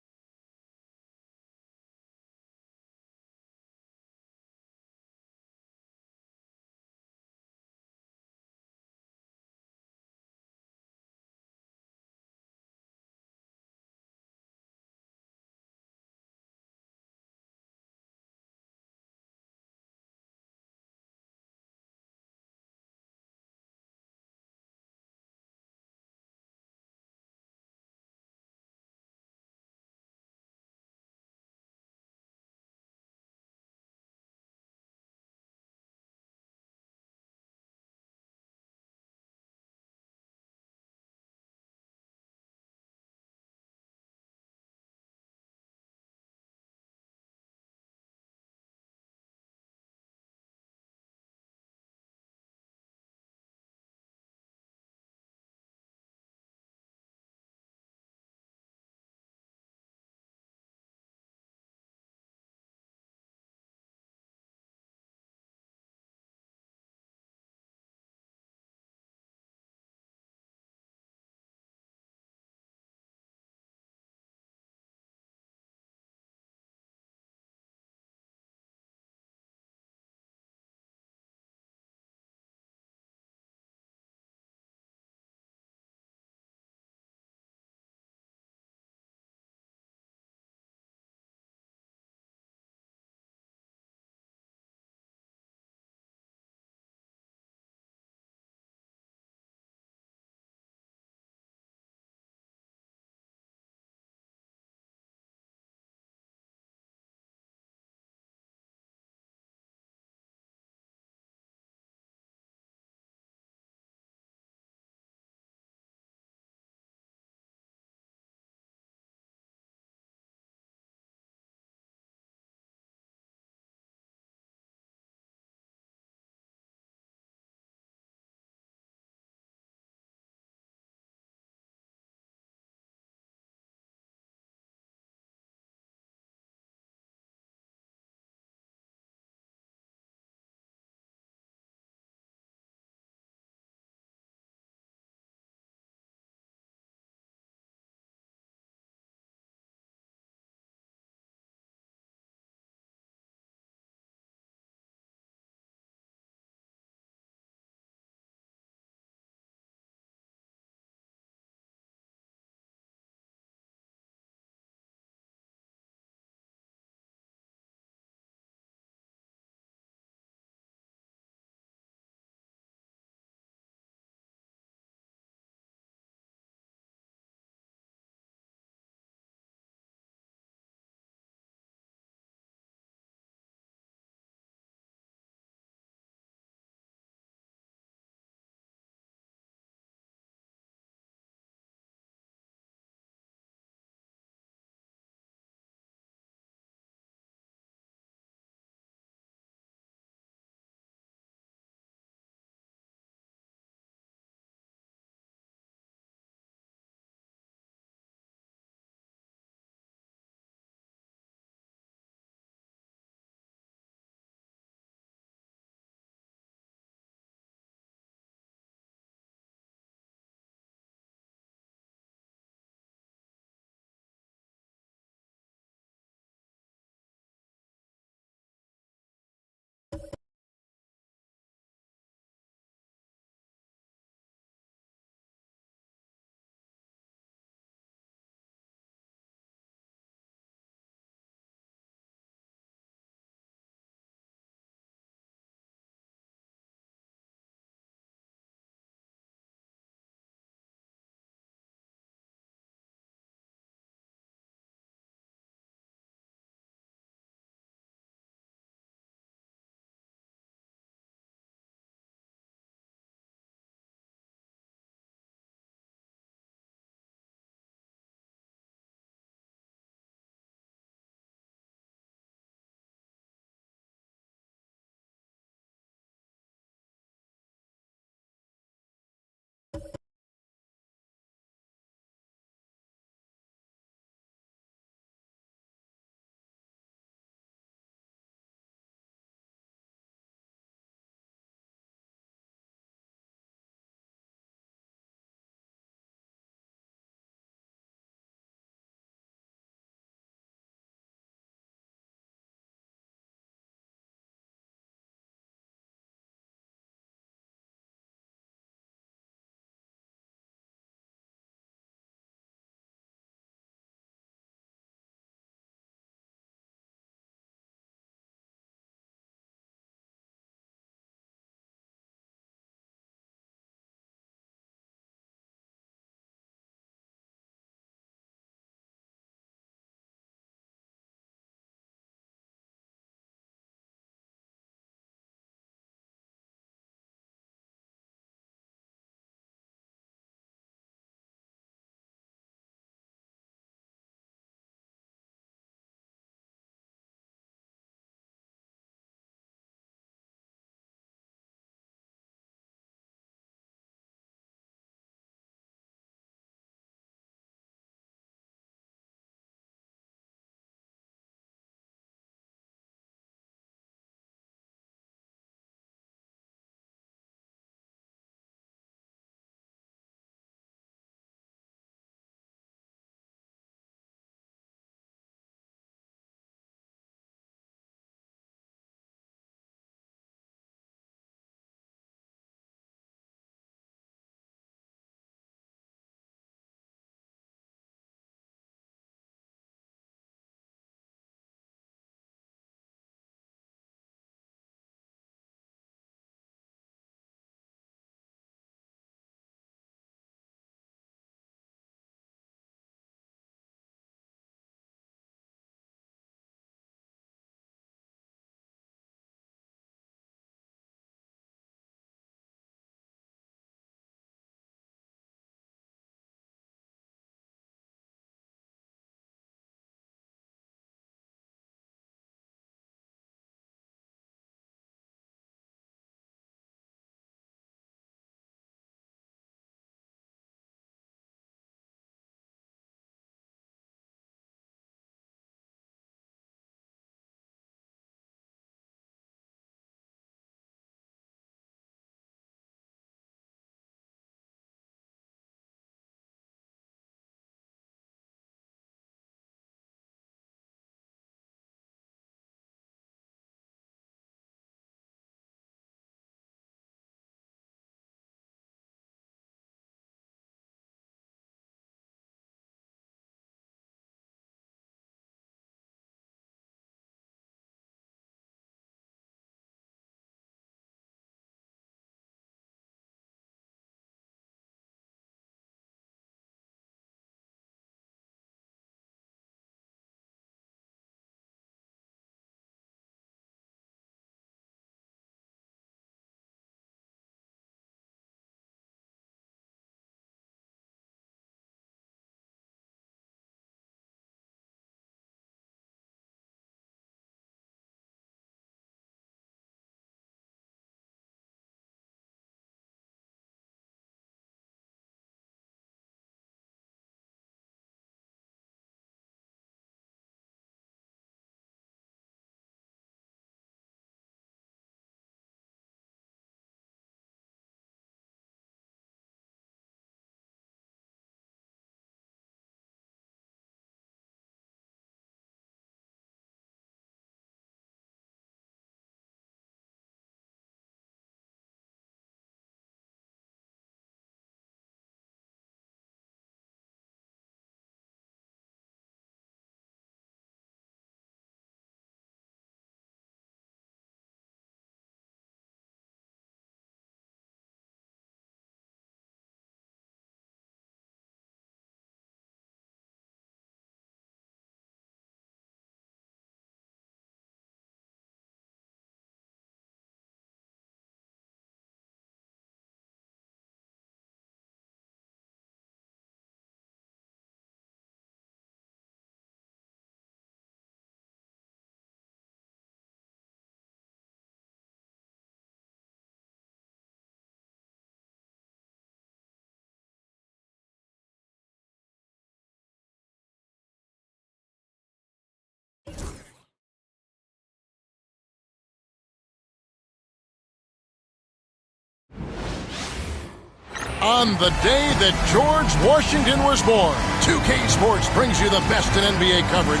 on the day that George Washington was born. 2K Sports brings you the best in NBA coverage.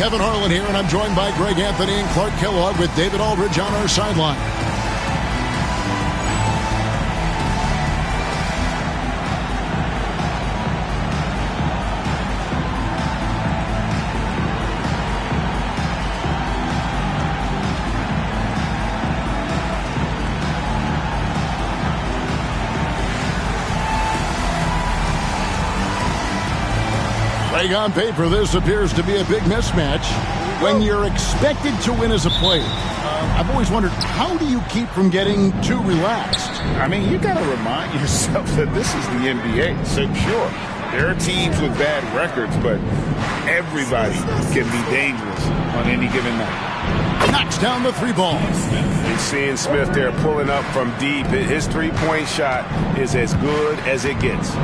Kevin Harlan here, and I'm joined by Greg Anthony and Clark Kellogg with David Aldridge on our sideline. On paper, this appears to be a big mismatch. When you're expected to win as a player, I've always wondered, how do you keep from getting too relaxed? I mean, you got to remind yourself that this is the NBA. So, sure, there are teams with bad records, but everybody can be dangerous on any given night. Knocks down the three ball. You're seeing Smith there pulling up from deep. His three-point shot is as good as it gets.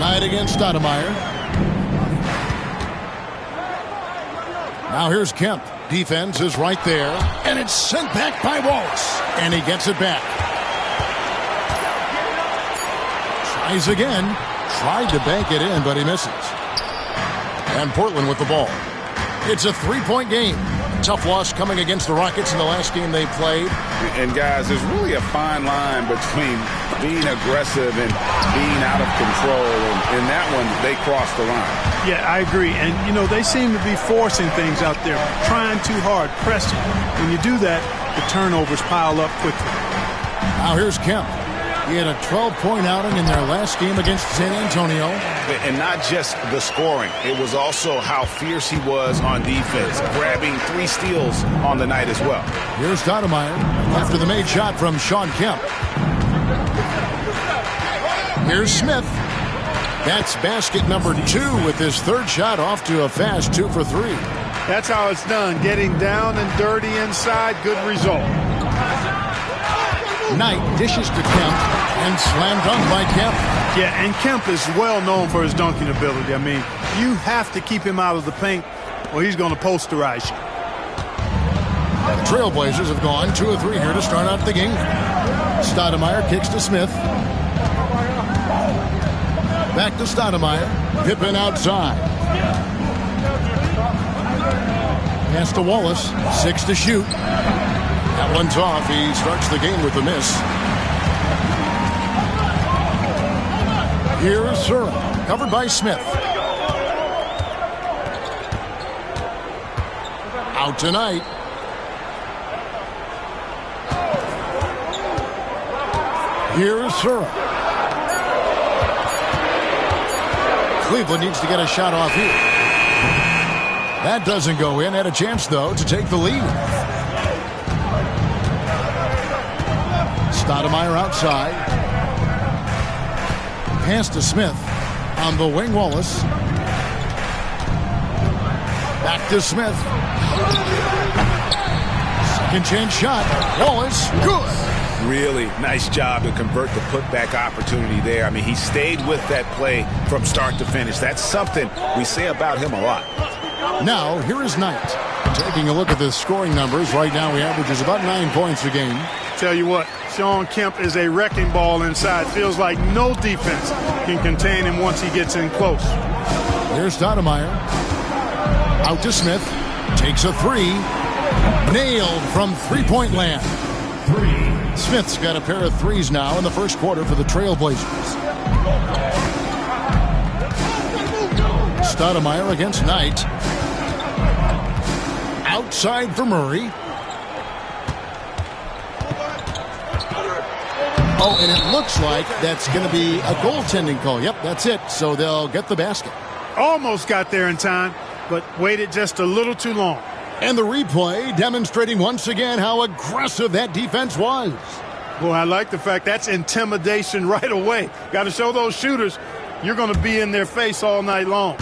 Knight against Stoudemire. Now here's Kemp. Defense is right there. And it's sent back by Wallace. And he gets it back. Tries again. Tried to bank it in, but he misses. And Portland with the ball. It's a three-point game. Tough loss coming against the Rockets in the last game they played. And, guys, there's really a fine line between being aggressive and being out of control. And in that one, they crossed the line. Yeah, I agree. And, you know, they seem to be forcing things out there, trying too hard, pressing. When you do that, the turnovers pile up quickly. Now here's Kemp. He had a 12-point outing in their last game against San Antonio. And not just the scoring. It was also how fierce he was on defense, grabbing 3 steals on the night as well. Here's Stoudemire after the made shot from Shawn Kemp. Here's Smith. That's basket number 2 with his third shot off to a fast 2 for 3. That's how it's done. Getting down and dirty inside. Good result. Knight dishes to Kemp and slam dunk by Kemp. Yeah, and Kemp is well known for his dunking ability. I mean, you have to keep him out of the paint or he's going to posterize you. The Trailblazers have gone 2 of 3 here to start out the game. Stoudemire kicks to Smith. Back to Stoudemire. Pippen outside. Pass to Wallace. 6 to shoot. That one's off. He starts the game with a miss. Here is Sura, covered by Smith. Out tonight. Here is Sura. Cleveland needs to get a shot off here. That doesn't go in. Had a chance, though, to take the lead. Stoudemire outside. Pass to Smith. On the wing, Wallace. Back to Smith. Second chance shot. Wallace, good. Really nice job to convert the putback opportunity there. I mean, he stayed with that play from start to finish. That's something we say about him a lot. Now, here is Knight. Taking a look at the scoring numbers. Right now, he averages about 9 points a game. Tell you what, Shawn Kemp is a wrecking ball inside. Feels like no defense can contain him once he gets in close. Here's Stoudemire. Out to Smith. Takes a 3. Nailed from three-point land. Smith's got a pair of 3s now in the first quarter for the Trailblazers. Stoudemire against Knight. Outside for Murray. Oh, and it looks like that's going to be a goaltending call. Yep, that's it. So they'll get the basket. Almost got there in time, but waited just a little too long. And the replay demonstrating once again how aggressive that defense was. Well, I like the fact that's intimidation right away. Got to show those shooters you're going to be in their face all night long.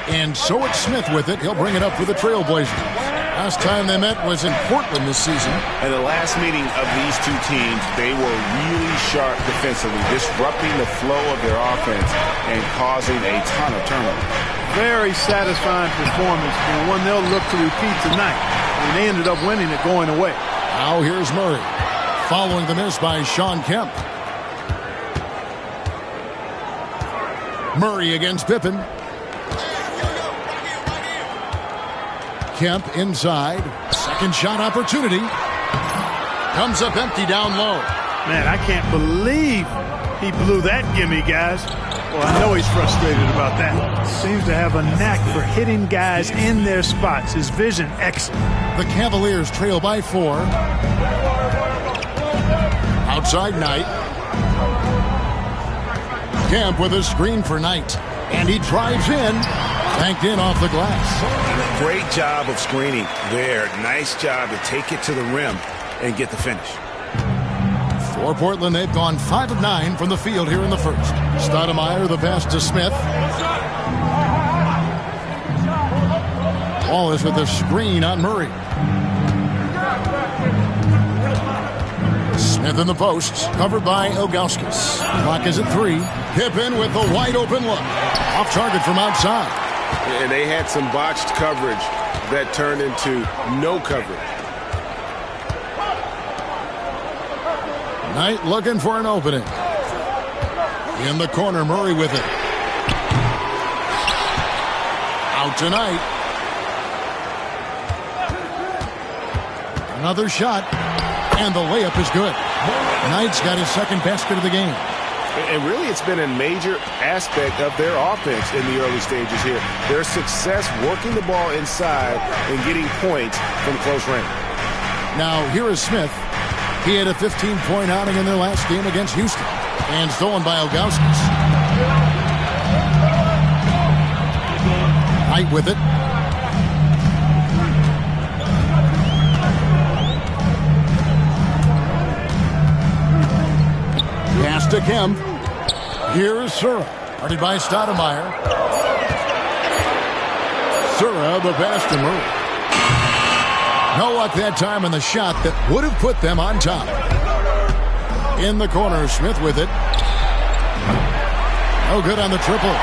And so it's Smith with it. He'll bring it up for the Trailblazers. Last time they met was in Portland this season. And the last meeting of these two teams, they were really sharp defensively, disrupting the flow of their offense and causing a ton of turnovers. Very satisfying performance, and one they'll look to repeat tonight. And they ended up winning it going away. Now here's Murray. following the miss by Shawn Kemp. Murray against Pippen. Kemp inside. Second shot opportunity. Comes up empty down low. Man, I can't believe he blew that gimme, guys. Well, I know he's frustrated about that. Seems to have a knack for hitting guys in their spots. His vision excellent. The Cavaliers trail by 4. Outside Knight. Kemp with a screen for Knight. And he drives in. Banked in off the glass. Great job of screening there. Nice job to take it to the rim and get the finish. For Portland, they've gone 5 of 9 from the field here in the first. Stoudemire, the pass to Smith. Wallace with a screen on Murray. Smith in the posts, covered by Ilgauskas. Clock is at 3. Pippen with a wide open look. Off target from outside. And they had some botched coverage that turned into no coverage. Knight looking for an opening. In the corner, Murray with it. Out tonight. Another shot. And the layup is good. Knight's got his second basket of the game. And really, it's been a major aspect of their offense in the early stages here. Their success working the ball inside and getting points from close range. Now, here is Smith. He had a 15-point outing in their last game against Houston. And stolen by Ilgauskas. Knight with it. Pass to Kemp. Here is Sura. Guarded by Stoudemire. Sura, the pass to Murray. No luck that time in the shot that would have put them on top. In the corner, Smith with it. No good on the triple.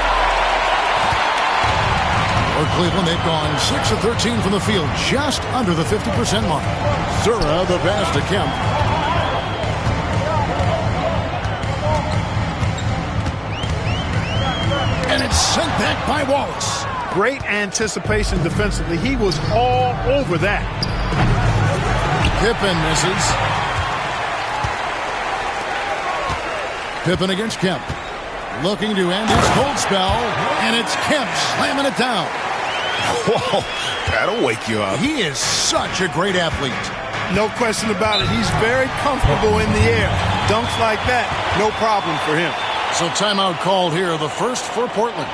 For Cleveland, they've gone 6 of 13 from the field, just under the 50% mark. Sura, the pass to Kemp. And it's sent back by Wallace. Great anticipation defensively. He was all over that. Pippen misses. Pippen against Kemp. Looking to end his cold spell. And it's Kemp slamming it down. Whoa, that'll wake you up. He is such a great athlete. No question about it. He's very comfortable in the air. Dunks like that, no problem for him. So timeout called here, the first for Portland.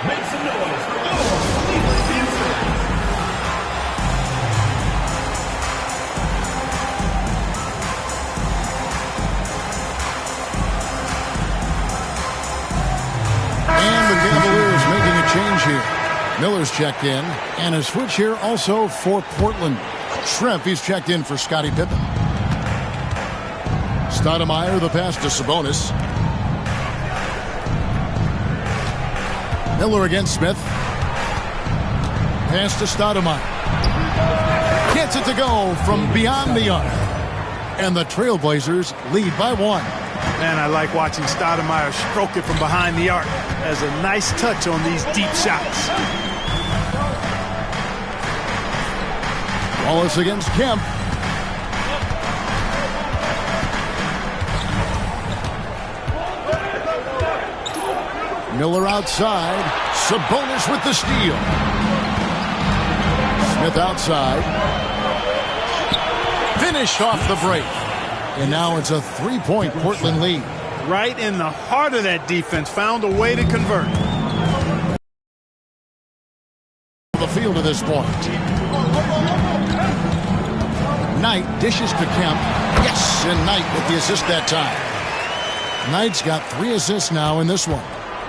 Make some noise for Cleveland Houston. And the Cavaliers making a change here. Miller's checked in, and a switch here also for Portland. Shrimp, he's checked in for Scottie Pippen. Stoudemire, the pass to Sabonis. Miller against Smith. Pass to Stoudemire. Gets it to go from beyond the arc. And the Trailblazers lead by 1. Man, I like watching Stoudemire stroke it from behind the arc. Has a nice touch on these deep shots. Wallace against Kemp. Miller outside. Sabonis with the steal. Smith outside. Finished off the break. And now it's a 3-point Portland lead. Right in the heart of that defense. Found a way to convert. The field at this point. Knight dishes to Kemp. Yes, and Knight with the assist that time. Knight's got 3 assists now in this one.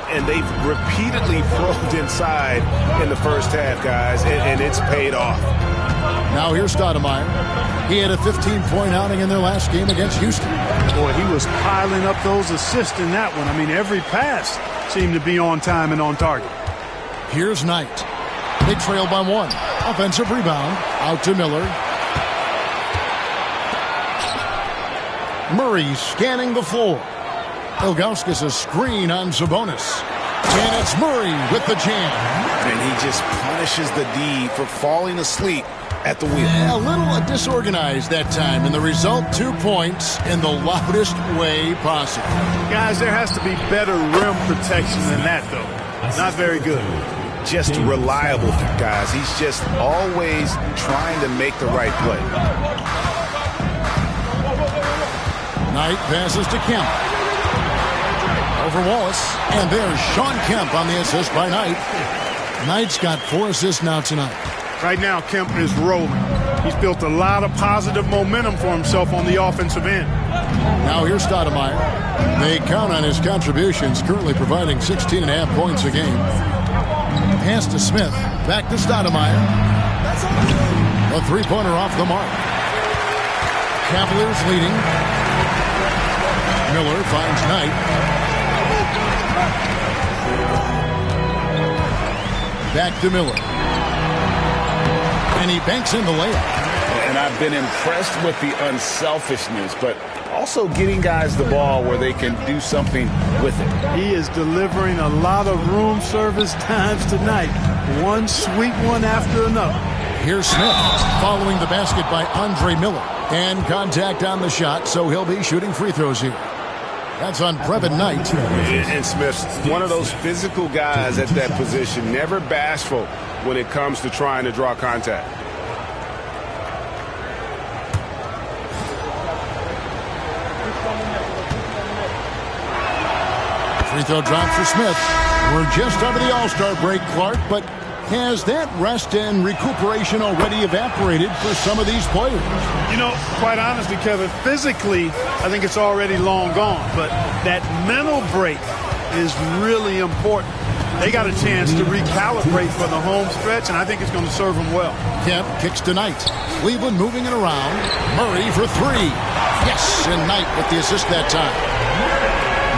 And they've repeatedly probed inside in the first half, guys, and it's paid off. Now here's Stoudemire. He had a 15-point outing in their last game against Houston. Boy, he was piling up those assists in that one. I mean, every pass seemed to be on time and on target. Here's Knight. They trail by 1. Offensive rebound. Out to Miller. Murray scanning the floor. Ilgauskas a screen on Sabonis. And it's Murray with the jam. And he just punishes the D for falling asleep at the wheel. A little disorganized that time, and the result 2 points in the loudest way possible. Guys, there has to be better rim protection than that, though. Not very good. Just reliable, guys. He's just always trying to make the right play. Knight passes to Kemp. Over Wallace. And there's Shawn Kemp on the assist by Knight. Knight's got 4 assists now tonight. Right now, Kemp is rolling. He's built a lot of positive momentum for himself on the offensive end. Now here's Stoudemire. They count on his contributions, currently providing 16.5 points a game. Pass to Smith. Back to Stoudemire. A three-pointer off the mark. Cavaliers leading. Miller finds Knight. Back to Miller. And he banks in the layup. And I've been impressed with the unselfishness, but also getting guys the ball where they can do something with it. He is delivering a lot of room service times tonight. One sweet one after another. Here's Smith following the basket by Andre Miller. And contact on the shot, so he'll be shooting free throws here. That's on Brevin Knight. And Smith's one of those physical guys at that position, never bashful when it comes to trying to draw contact. Free throw drop for Smith. We're just out of the All-Star break, Clark, but has that rest and recuperation already evaporated for some of these players? You know, quite honestly, Kevin, physically, I think it's already long gone. But that mental break is really important. They got a chance to recalibrate for the home stretch, and I think it's going to serve them well. Kemp kicks to Knight. Cleveland moving it around. Murray for 3. Yes, and Knight with the assist that time.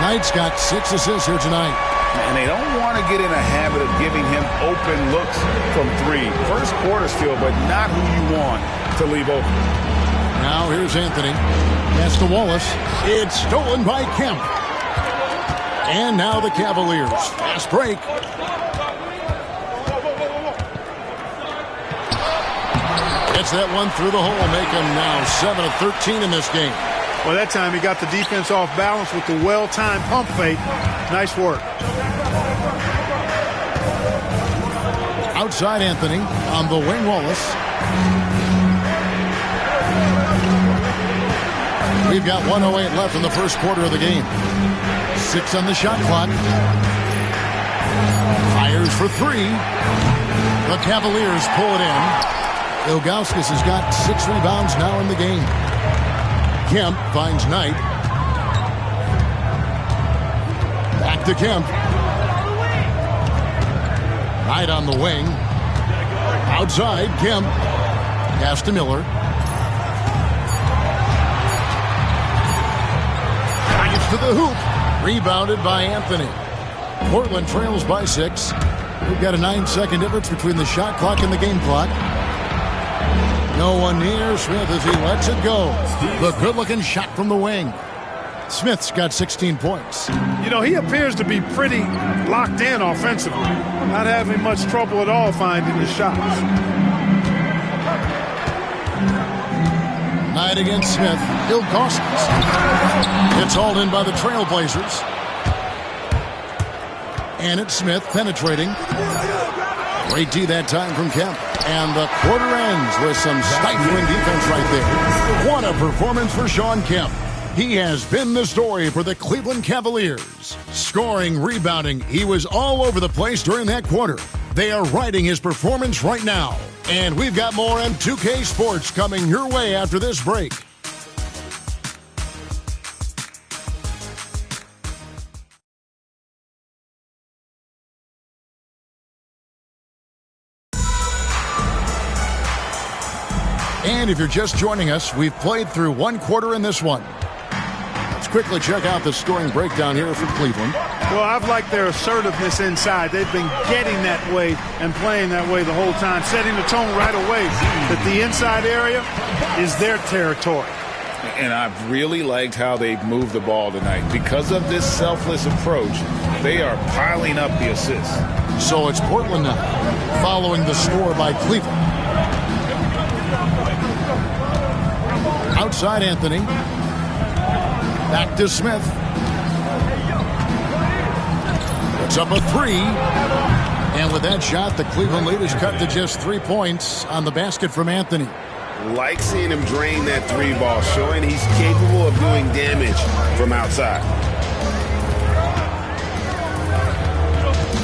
Knight's got 6 assists here tonight. And they don't want to get in a habit of giving him open looks from 3. First quarter still, but not who you want to leave open. Now here's Anthony. Pass to Wallace. It's stolen by Kemp. And now the Cavaliers. Fast break. Gets that one through the hole, make him now 7 of 13 in this game. Well, that time he got the defense off balance with the well-timed pump fake. Nice work. Outside Anthony on the wing, Wallace. We've got 1:08 left in the first quarter of the game. 6 on the shot clock. Fires for 3. The Cavaliers pull it in. Ilgauskas has got 6 rebounds now in the game. Kemp finds Knight. Back to Kemp. Knight on the wing. Outside, Kemp. Pass to Miller. Gets to the hoop. Rebounded by Anthony. Portland trails by 6. We've got a 9-second difference between the shot clock and the game clock. No one near Smith as he lets it go. The good-looking shot from the wing. Smith's got 16 points. You know, he appears to be pretty locked in offensively. Not having much trouble at all finding his shots. Knight against Smith. Ilgauskas. It's hauled in by the Trailblazers. And it's Smith penetrating. Great D that time from Kemp. And the quarter ends with some stifling defense right there. What a performance for Shawn Kemp. He has been the story for the Cleveland Cavaliers. Scoring, rebounding, he was all over the place during that quarter. They are riding his performance right now. And we've got more M2K Sports coming your way after this break. And if you're just joining us, we've played through one quarter in this one. Let's quickly check out the scoring breakdown here for Cleveland. Well, I've liked their assertiveness inside. They've been getting that way and playing that way the whole time, setting the tone right away that the inside area is their territory. And I've really liked how they've moved the ball tonight. Because of this selfless approach, they are piling up the assists. So it's Portland now, following the score by Cleveland. Outside Anthony. Back to Smith. It's up a three. And with that shot, the Cleveland lead is cut to just 3 points on the basket from Anthony. Like seeing him drain that three ball, showing he's capable of doing damage from outside.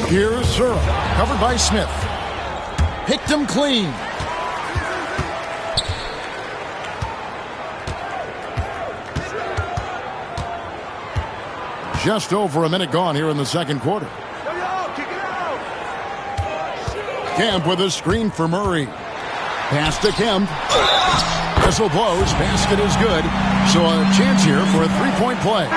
Here's Sura, covered by Smith. Picked him clean. Just over a minute gone here in the second quarter. Kemp with a screen for Murray. Pass to Kemp. Whistle blows. Basket is good. So a chance here for a three-point play.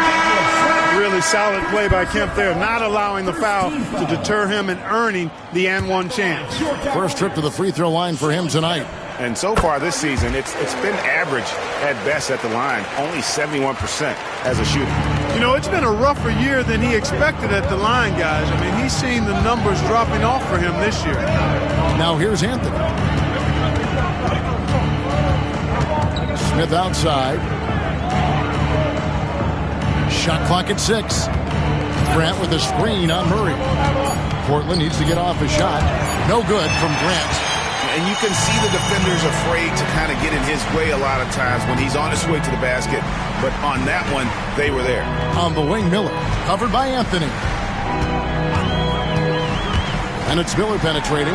Really solid play by Kemp there, not allowing the foul to deter him and earning the and one chance. First trip to the free throw line for him tonight. And so far this season, it's been average at best at the line, only 71% as a shooter. You know, it's been a rougher year than he expected at the line, guys. I mean, he's seen the numbers dropping off for him this year. Now here's Anthony. Smith outside. Shot clock at 6. Grant with a screen on Murray. Portland needs to get off a shot. No good from Grant. And you can see the defenders afraid to kind of get in his way a lot of times when he's on his way to the basket. But on that one, they were there. On the wing, Miller, covered by Anthony. And it's Miller penetrating.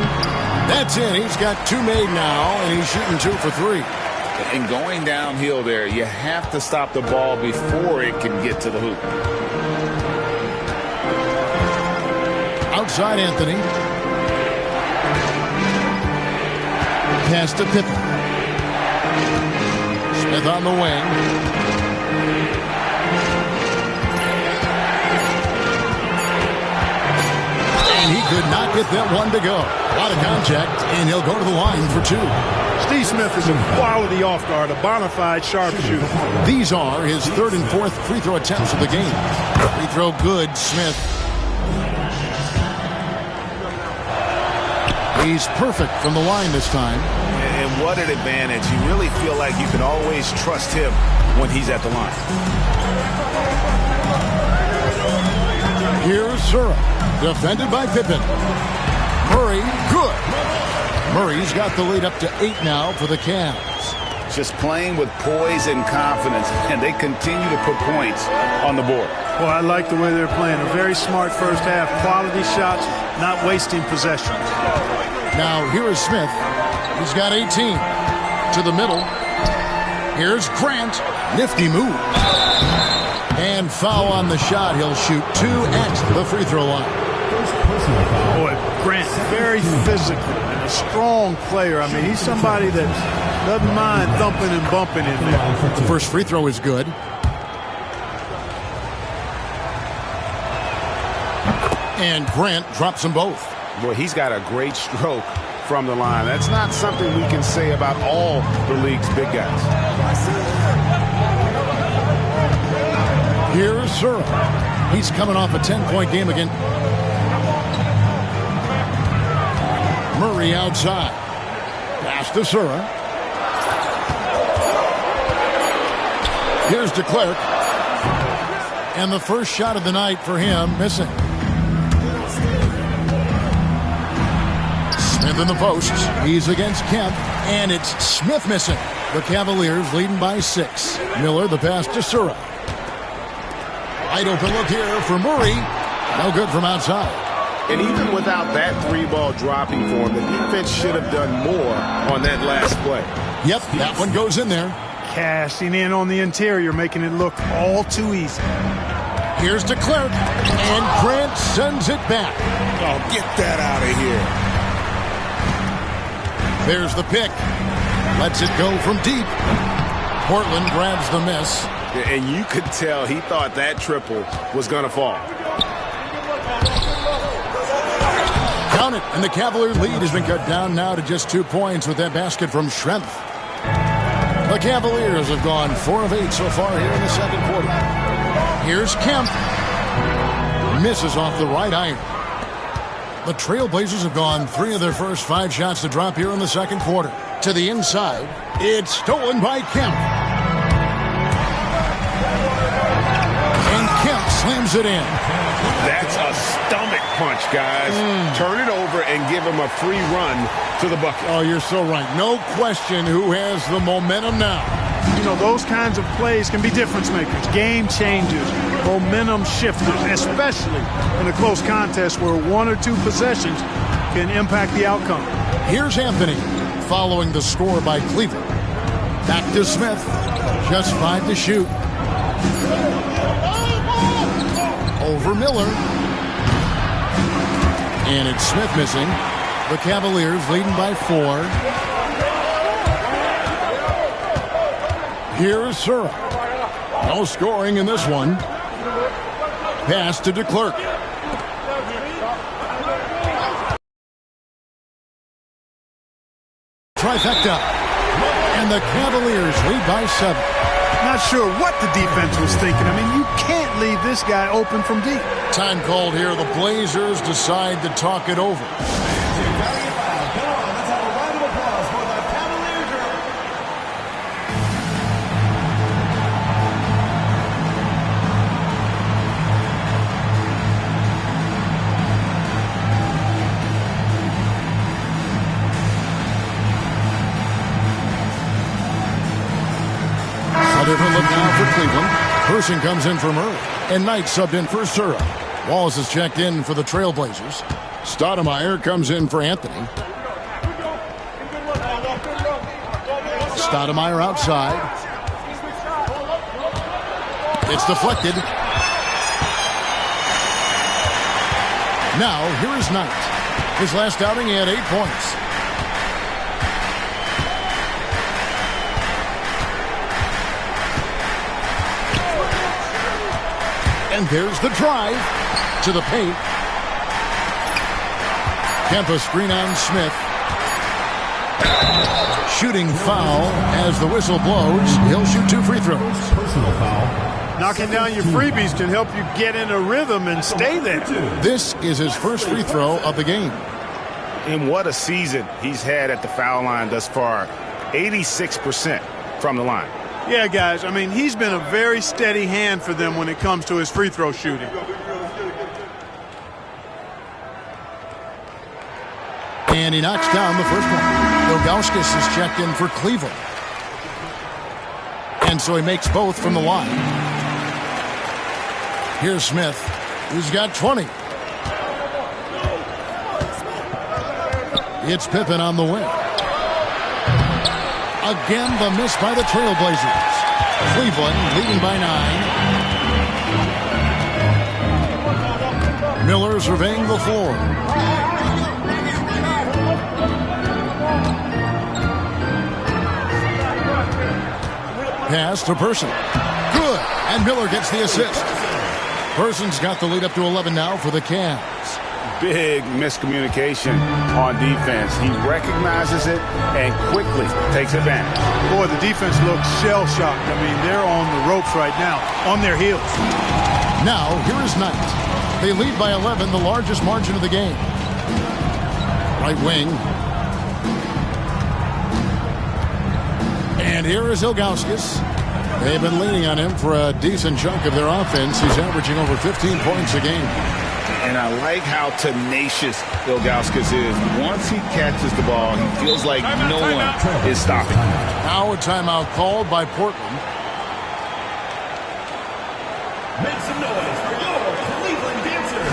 That's in. He's got 2 made now, and he's shooting 2 for 3. And going downhill there, you have to stop the ball before it can get to the hoop. Outside Anthony. Pass to Pippen. Smith on the wing. And he could not get that one to go. A lot of contact, and he'll go to the line for 2. Steve Smith is a quality off guard, a bona fide sharpshooter. These are his 3rd and 4th free throw attempts of the game. Free throw good, Smith. He's perfect from the line this time. And what an advantage. You really feel like you can always trust him when he's at the line. Here's Sura, defended by Pippen. Murray, good. Murray's got the lead up to 8 now for the Cavs. Just playing with poise and confidence, and they continue to put points on the board. Well, I like the way they're playing. A very smart first half. Quality shots, not wasting possessions. Now, here is Smith. He's got 18. To the middle. Here's Grant. Nifty move. And foul on the shot. He'll shoot 2 at the free throw line. Boy, Grant, very physical and a strong player. I mean, he's somebody that doesn't mind thumping and bumping in there. The first free throw is good. And Grant drops them both. Boy, he's got a great stroke from the line. That's not something we can say about all the league's big guys. Here's Sura. He's coming off a 10-point game again. Murray outside. Pass to Sura. Here's DeClerc. And the first shot of the night for him, missing. Smith in the post. He's against Kemp. And it's Smith missing. The Cavaliers leading by 6. Miller, the pass to Sura. Wide open look here for Murray. No good from outside. And even without that 3-ball dropping for him, the defense should have done more on that last play. Yep, that one goes in there. Cashing in on the interior, making it look all too easy. Here's DeClerc, and Grant sends it back. Oh, get that out of here. There's the pick. Lets it go from deep. Portland grabs the miss. And you could tell he thought that triple was going to fall. Count it, and the Cavalier lead has been cut down now to just 2 points with that basket from Schrempf. The Cavaliers have gone 4 of 8 so far here in the second quarter. Here's Kemp. Misses off the right iron. The Trailblazers have gone 3 of their first 5 shots to drop here in the second quarter. To the inside. It's stolen by Kemp. And Kemp slams it in. That's a stomach punch, guys. Turn it over and give him a free run to the bucket. Oh, you're so right. No question who has the momentum now. You know, those kinds of plays can be difference makers, game changers, momentum shifters, especially in a close contest where 1 or 2 possessions can impact the outcome. Here's Anthony following the score by Cleveland. Back to Smith. Just 5 to shoot. Over Miller. And it's Smith missing. The Cavaliers leading by 4. Here's Sura. No scoring in this one. Pass to DeClercq. Trifecta. And the Cavaliers lead by 7. Not sure what the defense was thinking. I mean, you can't leave this guy open from deep. Time called here. The Blazers decide to talk it over. A different look now for Cleveland. Person comes in for Murray. And Knight subbed in for Sura. Wallace is checked in for the Trailblazers. Stoudemire comes in for Anthony. Stoudemire outside. It's deflected. Now, here is Knight. His last outing, he had 8 points. And there's the drive to the paint. Kemp a screen on Smith. Shooting foul as the whistle blows. He'll shoot 2 free throws. Personal foul. Knocking down your freebies can help you get in a rhythm and stay there. This is his first free throw of the game. And what a season he's had at the foul line thus far. 86% from the line. Yeah, guys, I mean, he's been a very steady hand for them when it comes to his free throw shooting. And he knocks down the first one. Ilgauskas is checked in for Cleveland. And so he makes both from the line. Here's Smith, who's got 20. It's Pippen on the wing. Again, the miss by the Trailblazers. Cleveland leading by 9. Miller surveying the floor. Pass to Person. Good. And Miller gets the assist. Person's got the lead up to 11 now for the Cavs. Big miscommunication on defense. He recognizes it and quickly takes advantage. Boy, the defense looks shell-shocked. I mean, they're on the ropes right now, on their heels. Now, here is Knight. They lead by 11, the largest margin of the game. Right wing. And here is Ilgauskas. They've been leaning on him for a decent chunk of their offense. He's averaging over 15 points a game. And I like how tenacious Ilgauskas is. Once he catches the ball, he feels like no one is stopping him. Now a timeout called by Portland. Make some noise for your Cleveland Dancers.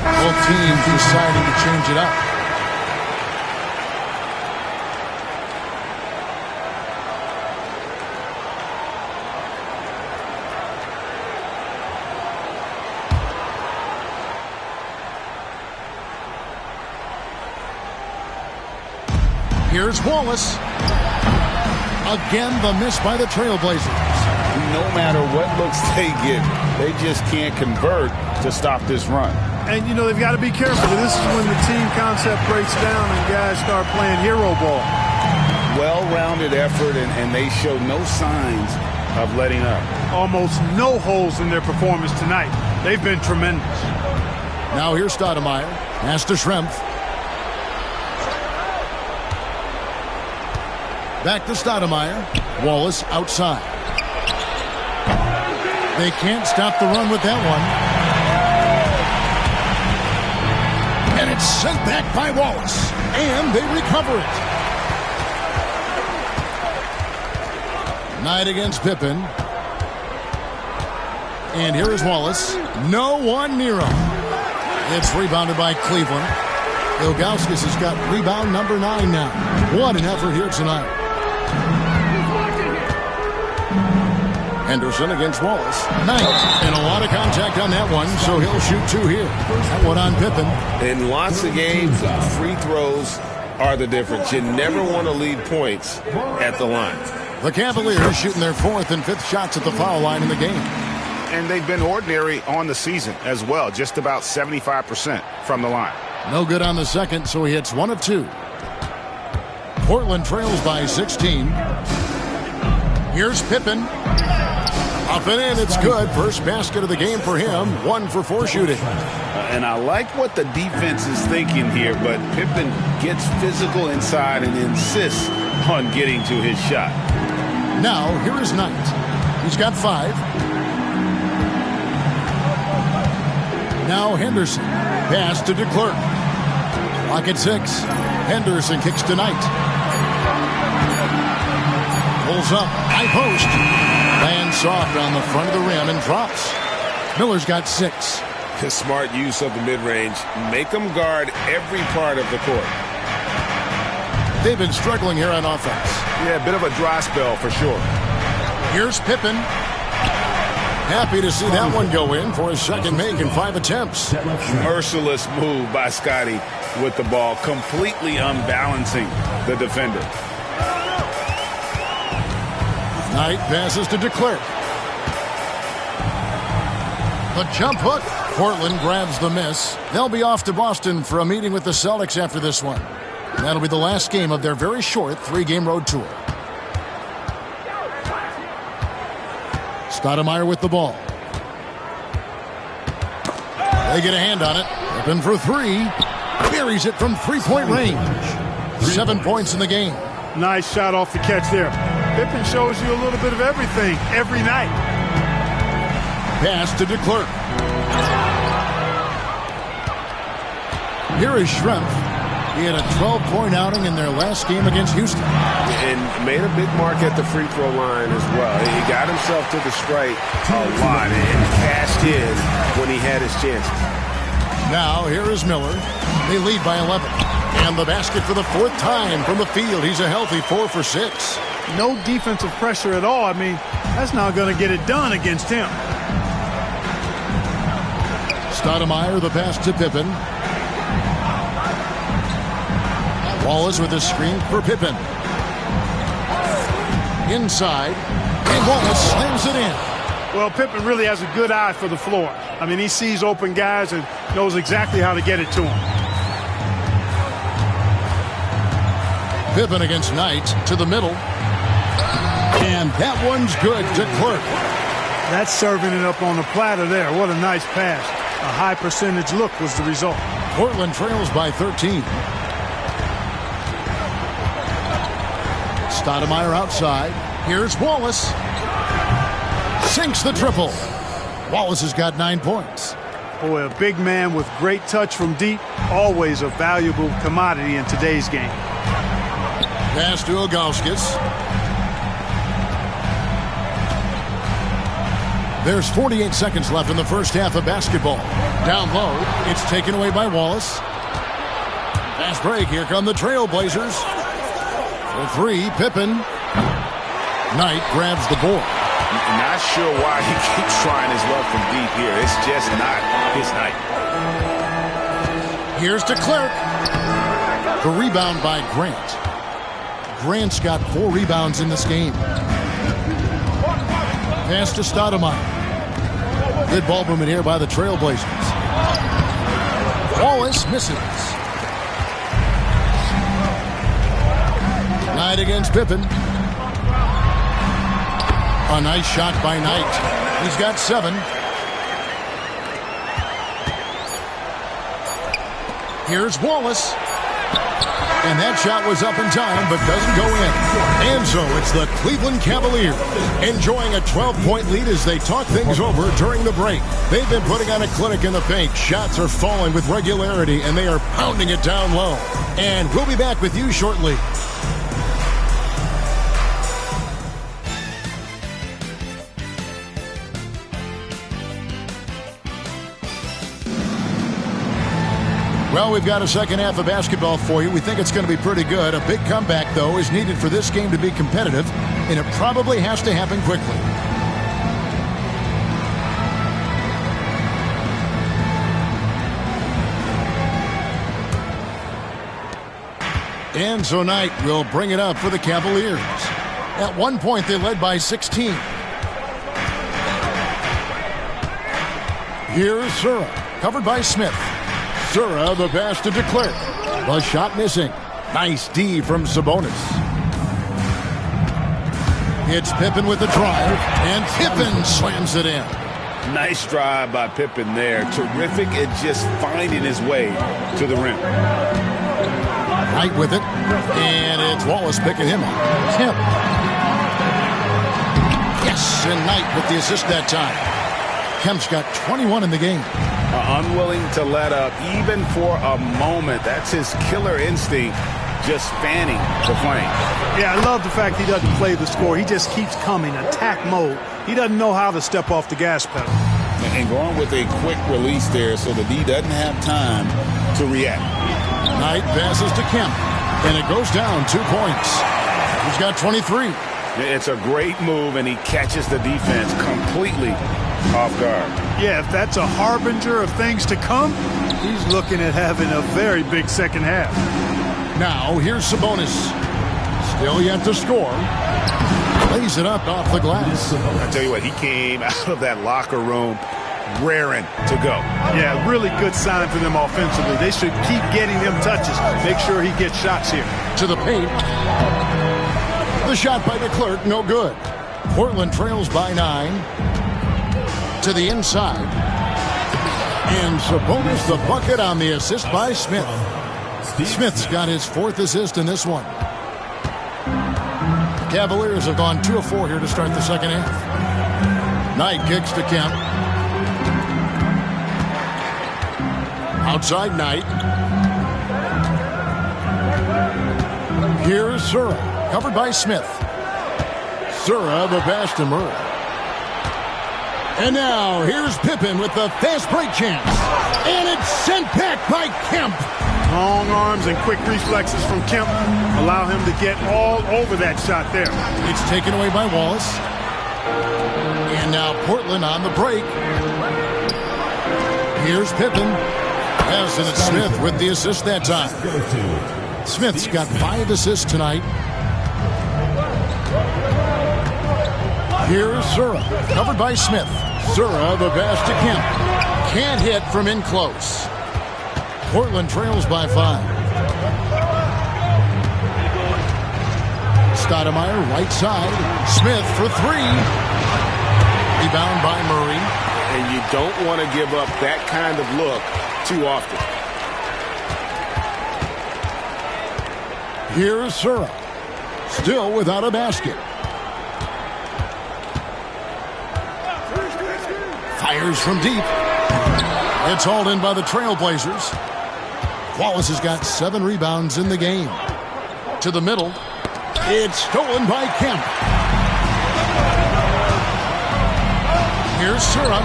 Both teams deciding to change it up. Here's Wallace. Again, the miss by the Trailblazers. No matter what looks they get, they just can't convert to stop this run. And, you know, they've got to be careful. This is when the team concept breaks down and guys start playing hero ball. Well-rounded effort, and they show no signs of letting up. Almost no holes in their performance tonight. They've been tremendous. Now here's Stoudemire. Pass to Schrempf. Back to Stoudemire. Wallace outside. They can't stop the run with that one. And it's sent back by Wallace. And they recover it. Knight against Pippen. And here is Wallace. No one near him. It's rebounded by Cleveland. Ilgauskas has got rebound number 9 now. What an effort here tonight. Henderson against Wallace. Knight. And a lot of contact on that one, so he'll shoot 2 here. That one on Pippen. In lots of games, free throws are the difference. You never want to lead points at the line. The Cavaliers shooting their 4th and 5th shots at the foul line in the game. And they've been ordinary on the season as well, just about 75% from the line. No good on the second, so he hits 1 of 2. Portland trails by 16. Here's Pippen. Up and in, it's good. First basket of the game for him. 1 for 4 shooting. And I like what the defense is thinking here, but Pippen gets physical inside and insists on getting to his shot. Now, here is Knight. He's got 5. Now Henderson. Pass to DeClerc. Clock at 6. Henderson kicks to Knight. Pulls up. High post. Lands soft on the front of the rim and drops. Miller's got 6. His smart use of the mid-range. Make them guard every part of the court. They've been struggling here on offense. Yeah, a bit of a dry spell for sure. Here's Pippen. Happy to see that one go in for his second make in 5 attempts. Merciless move by Scotty with the ball, completely unbalancing the defender. Knight passes to DeClerc. The jump hook. Portland grabs the miss. They'll be off to Boston for a meeting with the Celtics after this one. That'll be the last game of their very short 3-game road tour. Stoudemire with the ball. They get a hand on it. Pippen for 3. Buries it from 3-point range. 7 points in the game. Nice shot off the catch there. Pippen shows you a little bit of everything every night. Pass to DeClerc. Here is Schrempf. He had a 12-point outing in their last game against Houston. And made a big mark at the free throw line as well. He got himself to the strike a lot and cashed in when he had his chances. Now here is Miller. They lead by 11. And the basket for the 4th time from the field. He's a healthy 4 for 6. No defensive pressure at all. I mean, that's not going to get it done against him. Stoudemire, the pass to Pippen. Wallace with a screen for Pippen. Inside. And Wallace slams it in. Well, Pippen really has a good eye for the floor. I mean, he sees open guys and knows exactly how to get it to him. Pippen against Knight to the middle. And that one's good to Clerc. That's serving it up on the platter there. What a nice pass. A high percentage look was the result. Portland trails by 13. Stoudemire outside. Here's Wallace. Sinks the triple. Wallace has got 9 points. Boy, a big man with great touch from deep. Always a valuable commodity in today's game. Pass to Ilgauskas. There's 48 seconds left in the first half of basketball. Down low, it's taken away by Wallace. Fast break, here come the Trailblazers. For 3, Pippen. Knight grabs the board. Not sure why he keeps trying his luck from deep here. It's just not his night. Here's to Clerc. The rebound by Grant. Grant's got 4 rebounds in this game. Pass to Stoudemire. Good ball movement here by the Trailblazers. Wallace misses. Knight against Pippen. A nice shot by Knight. He's got 7. Here's Wallace. And that shot was up in time, but doesn't go in. And so it's the Cleveland Cavaliers enjoying a 12-point lead as they talk things over during the break. They've been putting on a clinic in the paint. Shots are falling with regularity, and they are pounding it down low. And we'll be back with you shortly. Well, we've got a second half of basketball for you. We think it's going to be pretty good. A big comeback, though, is needed for this game to be competitive, and it probably has to happen quickly. And so Knight will bring it up for the Cavaliers. At one point, they led by 16. Here's Sura, covered by Smith. Sura, the pass to DeClercq. The shot missing. Nice D from Sabonis. It's Pippen with the drive, and Pippen slams it in. Nice drive by Pippen there. Terrific at just finding his way to the rim. Knight with it, and it's Wallace picking him up. Kemp. Yes, and Knight with the assist that time. Kemp's got 21 in the game. Unwilling to let up even for a moment. That's his killer instinct, just fanning the flame. Yeah, I love the fact he doesn't play the score. He just keeps coming, attack mode. He doesn't know how to step off the gas pedal. And going with a quick release there so the D doesn't have time to react. Knight passes to Kemp, and it goes down 2 points. He's got 23. It's a great move, and he catches the defense completely off guard. Yeah, if that's a harbinger of things to come, he's looking at having a very big second half. Now, here's Sabonis. Still yet to score. Lays it up off the glass. I tell you what, he came out of that locker room raring to go. Yeah, really good sign for them offensively. They should keep getting him touches. Make sure he gets shots here. To the paint. The shot by DeClercq, no good. Portland trails by 9. To the inside. And Sabonis the bucket on the assist by Smith. Smith's got his 4th assist in this one. Cavaliers have gone 2 of 4 here to start the second half. Knight kicks to Kemp. Outside Knight. Here's Sura, covered by Smith. Sura the pass to Murray. And now, here's Pippen with the fast break chance. And it's sent back by Kemp. Long arms and quick reflexes from Kemp allow him to get all over that shot there. It's taken away by Wallace. And now Portland on the break. Here's Pippen. Yes, and it's Smith with the assist that time. Smith's got 5 assists tonight. Here's Sura, covered by Smith. Sura, the pass to Kemp. Can't hit from in close. Portland trails by 5. Stoudemire, right side. Smith for 3. Rebound by Murray. And you don't want to give up that kind of look too often. Here's Sura. Still without a basket. Fires from deep. It's hauled in by the Trailblazers. Wallace has got 7 rebounds in the game. To the middle. It's stolen by Kemp. Here's Sura.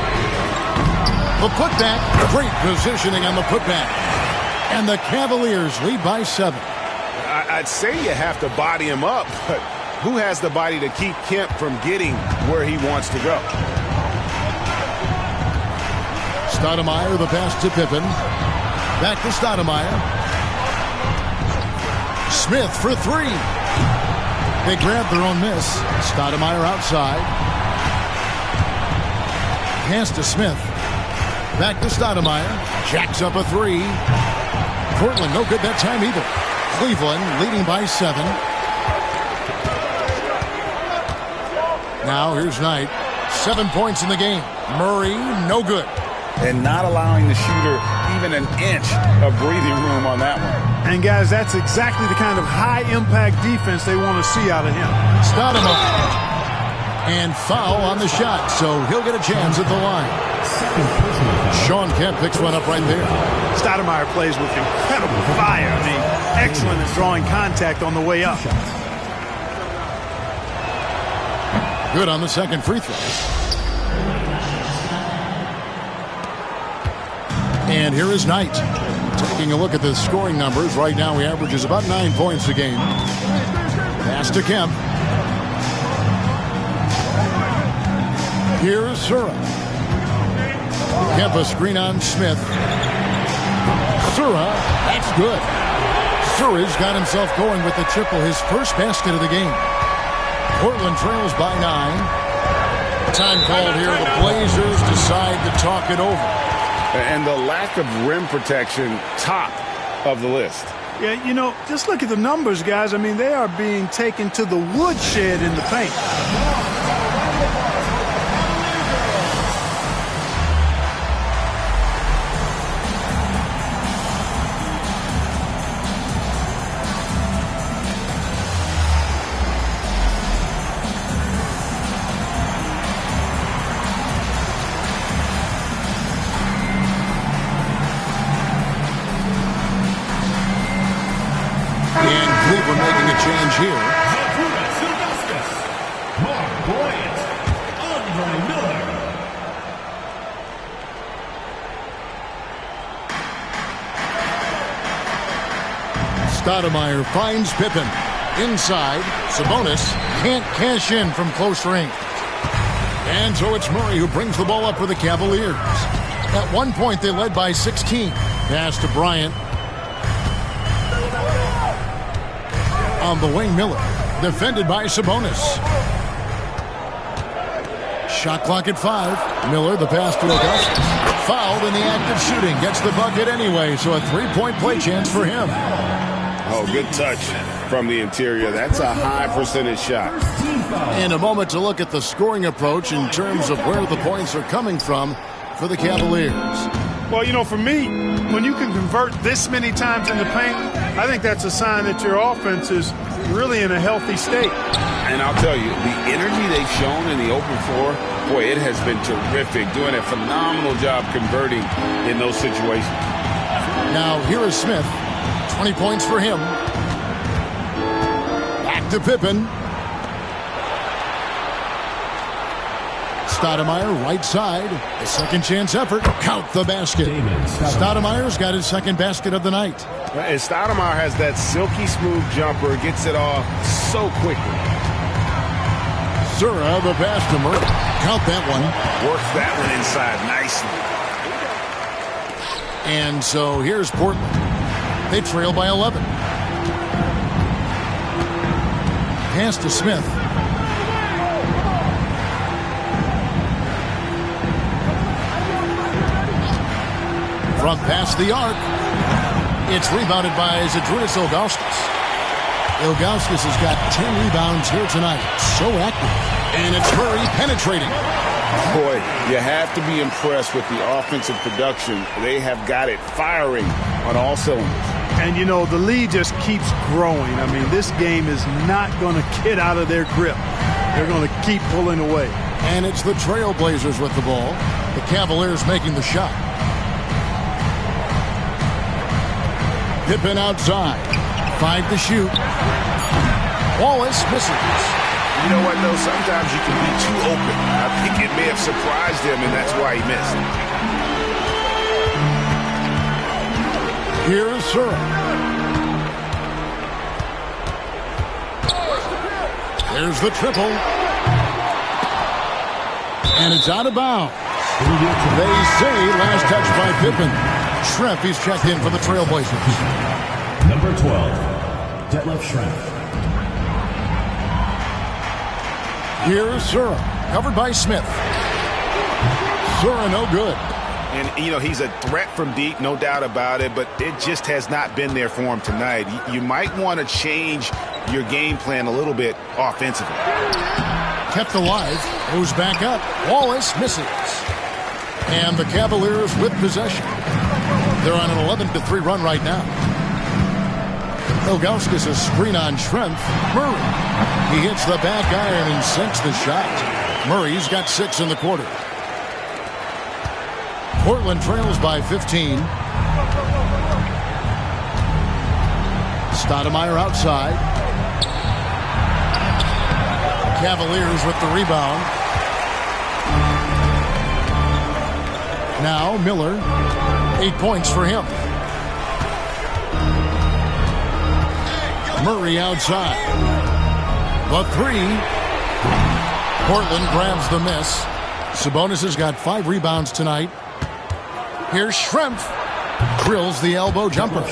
The putback. Great positioning on the putback. And the Cavaliers lead by 7. I'd say you have to body him up, but who has the body to keep Kemp from getting where he wants to go? Stoudemire, the pass to Pippen. Back to Stoudemire. Smith for three. They grab their own miss. Stoudemire outside. Pass to Smith. Back to Stoudemire. Jacks up a three. Portland no good that time either. Cleveland leading by 7. Now here's Knight. 7 points in the game. Murray no good. And not allowing the shooter even an inch of breathing room on that one. And guys, that's exactly the kind of high-impact defense they want to see out of him. Stoudemire. And foul on the shot, so he'll get a chance at the line. Sean Kemp picks one up right there. Stoudemire plays with incredible fire. I mean, excellent at drawing contact on the way up. Good on the second free throw. And here is Knight. Taking a look at the scoring numbers. Right now he averages about 9 points a game. Pass to Kemp. Here's Sura. Kemp a screen on Smith. Sura, that's good. Sura's got himself going with the triple, his first basket of the game. Portland trails by 9. Time called here. The Blazers decide to talk it over. And the lack of rim protection, top of the list. Yeah, you know, just look at the numbers, guys. I mean, they are being taken to the woodshed in the paint. Cleveland making a change here. Mark Bryant, Andre Miller. Stoudemire finds Pippen. Inside, Sabonis can't cash in from close range. And so it's Murray who brings the ball up for the Cavaliers. At one point, they led by 16. Pass to Bryant. On the wing, Miller. Defended by Sabonis. Shot clock at 5. Miller, the pass to Augustus. Fouled in the act of shooting. Gets the bucket anyway, so a three-point play chance for him. Oh, good touch from the interior. That's a high percentage shot. In a moment to look at the scoring approach in terms of where the points are coming from for the Cavaliers. Well, you know, for me, when you can convert this many times in the paint, I think that's a sign that your offense is really in a healthy state. And I'll tell you, the energy they've shown in the open floor, boy, it has been terrific. Doing a phenomenal job converting in those situations. Now, here is Smith. 20 points for him. Back to Pippen. Stoudemire, right side. A second chance effort. Count the basket. Stoudemire's got his second basket of the night. And Stoudemire has that silky smooth jumper. Gets it off so quickly. Sura, the pass to Murray. Count that one. Works that one inside nicely. And so here's Portland. They trail by 11. Pass to Smith. From past the arc. It's rebounded by Zydrunas Ilgauskas. Ilgauskas has got 10 rebounds here tonight. So active. And it's Murray penetrating. Boy, you have to be impressed with the offensive production. They have got it firing on all cylinders. And, you know, the lead just keeps growing. I mean, this game is not going to get out of their grip. They're going to keep pulling away. And it's the Trailblazers with the ball. The Cavaliers making the shot. Pippen outside. 5 to shoot. Wallace misses. You know what, though? Sometimes you can be too open. I think it may have surprised him, and that's why he missed. Here's Sura. There's the triple. And it's out of bounds. They say last touch by Pippen. Schreff, he's checked in for the Trailblazers. Number 12. Detlef Schrempf. Here's Sura, covered by Smith. Sura no good. And, you know, he's a threat from deep, no doubt about it, but it just has not been there for him tonight. You might want to change your game plan a little bit offensively. Kept alive, moves back up. Wallace misses. And the Cavaliers with possession. They're on an 11-3 run right now. Ilgauskas a screen on Schrempf. Murray. He hits the back iron and sinks the shot. Murray's got 6 in the quarter. Portland trails by 15. Stoudemire outside. Cavaliers with the rebound. Now Miller. 8 points for him. Murray outside. The 3. Portland grabs the miss. Sabonis has got 5 rebounds tonight. Here's Schrempf. Drills the elbow jumper.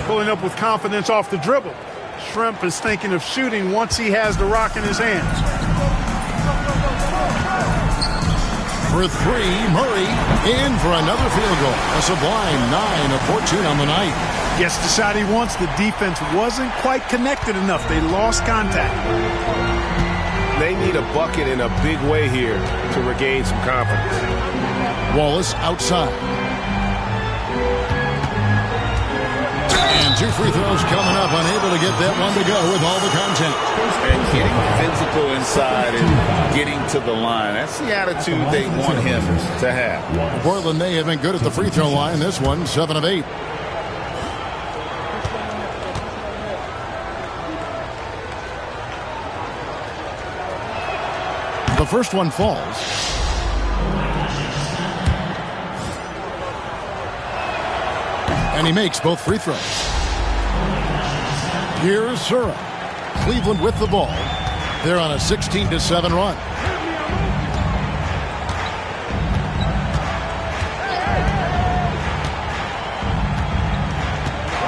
Pulling up with confidence off the dribble. Schrempf is thinking of shooting once he has the rock in his hands. For 3, Murray in for another field goal. A sublime 9 of 14 on the night. Gets the shot he wants. The defense wasn't quite connected enough. They lost contact. They need a bucket in a big way here to regain some confidence. Wallace outside. And 2 free throws coming up, unable to get that one to go with all the contact. And getting physical inside and getting to the line. That's the attitude they want him to have. Portland may have been good at the free throw line. This one, 7 of 8. The first one falls. And he makes both free throws. Here's Sura. Cleveland with the ball. They're on a 16-7 run.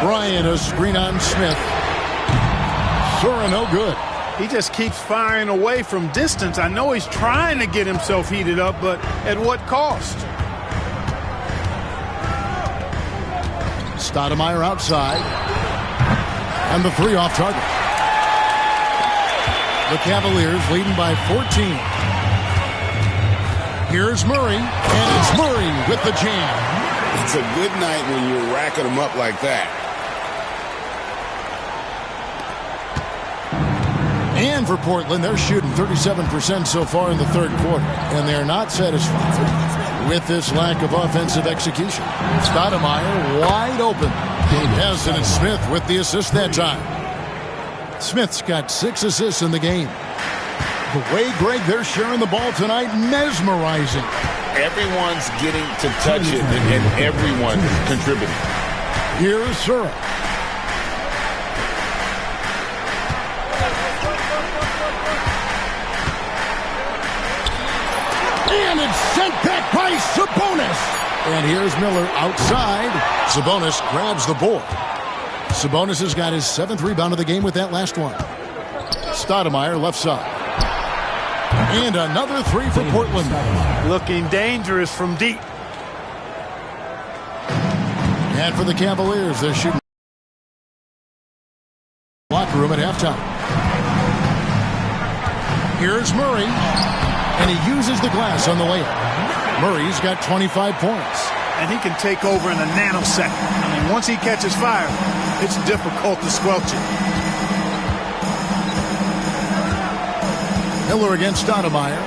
Bryant a screen on Smith. Sura no good. He just keeps firing away from distance. I know he's trying to get himself heated up, but at what cost? Stoudemire outside. And the 3 off target. The Cavaliers leading by 14. Here's Murray, and it's Murray with the jam. It's a good night when you're racking them up like that. And for Portland, they're shooting 37% so far in the third quarter, and they're not satisfied with this lack of offensive execution. Stoudemire wide open. Hassan and Smith with the assist that time. Smith's got 6 assists in the game. The way, Greg, they're sharing the ball tonight, mesmerizing. Everyone's getting to touch it, and everyone contributing. Here's Sura. And it's sent back by Sabonis. And here's Miller outside. Sabonis grabs the board. Sabonis has got his 7th rebound of the game with that last one. Stoudemire left side. And another 3 for Portland. Looking dangerous from deep. And for the Cavaliers, they're shooting locker room at halftime. Here's Murray. And he uses the glass on the layup. Murray's got 25 points. And he can take over in a nanosecond. I mean, once he catches fire, it's difficult to squelch it. Miller against Stoudemire.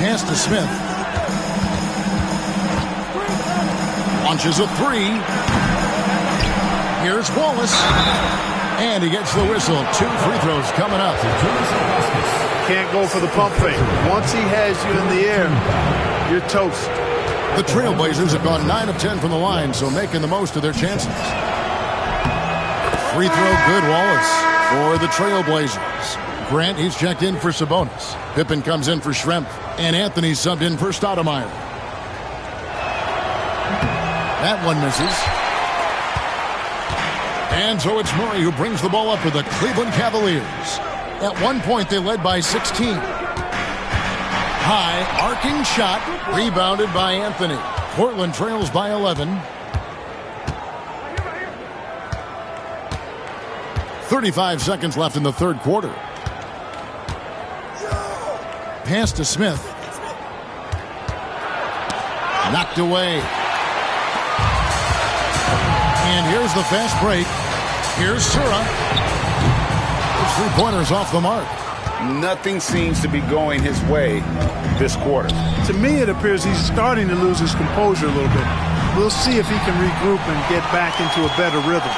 Pass to Smith. Launches a 3. Here's Wallace. And he gets the whistle. 2 free throws coming up. Can't go for the pump fake. Once he has you in the air, you're toast. The Trailblazers have gone 9 of 10 from the line, so making the most of their chances. Free throw good, Wallace, for the Trailblazers. Grant, he's checked in for Sabonis. Pippen comes in for Schrempf. And Anthony subbed in for Stoudemire. That one misses. And so it's Murray who brings the ball up for the Cleveland Cavaliers. At one point, they led by 16. High, arcing shot, rebounded by Anthony. Portland trails by 11. 35 seconds left in the third quarter. Pass to Smith. Knocked away. And here's the fast break. Here's Sura. His three-pointers off the mark. Nothing seems to be going his way this quarter. To me, it appears he's starting to lose his composure a little bit. We'll see if he can regroup and get back into a better rhythm.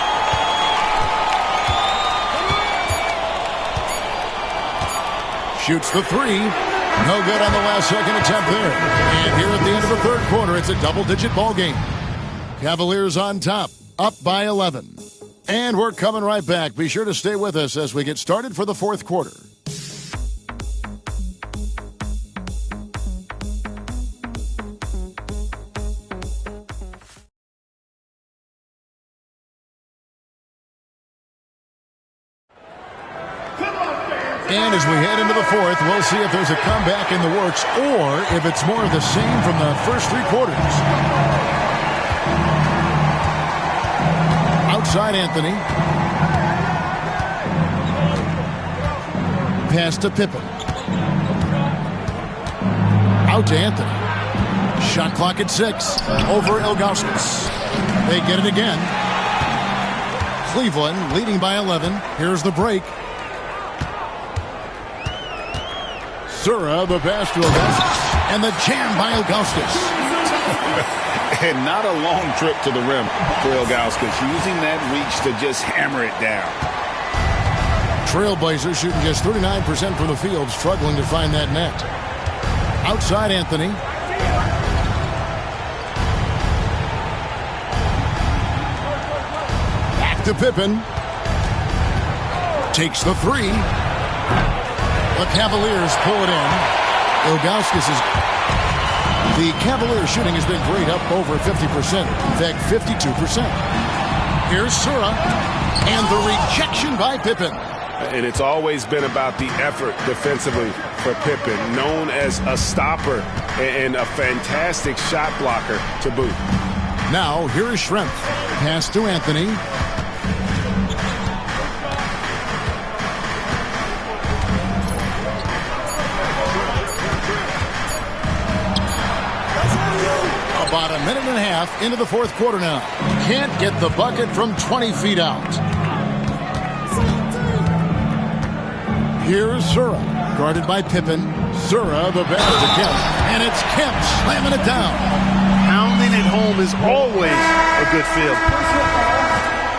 Shoots the three. No good on the last second attempt there. And here at the end of the third quarter, it's a double-digit ball game. Cavaliers on top, up by 11. And we're coming right back. Be sure to stay with us as we get started for the fourth quarter. And as we head into the fourth, we'll see if there's a comeback in the works or if it's more of the same from the first three quarters. Outside Anthony. Pass to Pippen. Out to Anthony. Shot clock at 6. Over Ilgauskas. They get it again. Cleveland leading by 11. Here's the break. Sura, the pass to Ilgauskas, and the jam by Ilgauskas. And not a long trip to the rim for Ilgauskas, using that reach to just hammer it down. Trailblazers shooting just 39% from the field, struggling to find that net. Outside Anthony. Back to Pippen. Takes the three. The Cavaliers pull it in. Ilgauskas is... The Cavaliers shooting has been great, up over 50%. In fact, 52%. Here's Sura. And the rejection by Pippen. And it's always been about the effort defensively for Pippen, known as a stopper and a fantastic shot blocker to boot. Now, here is Schrempf. Pass to Anthony. About a minute and a half into the fourth quarter now. Can't get the bucket from 20 feet out. Here's Sura, guarded by Pippen. Sura, the pass to Kemp. And it's Kemp slamming it down. Pounding it home is always a good feel.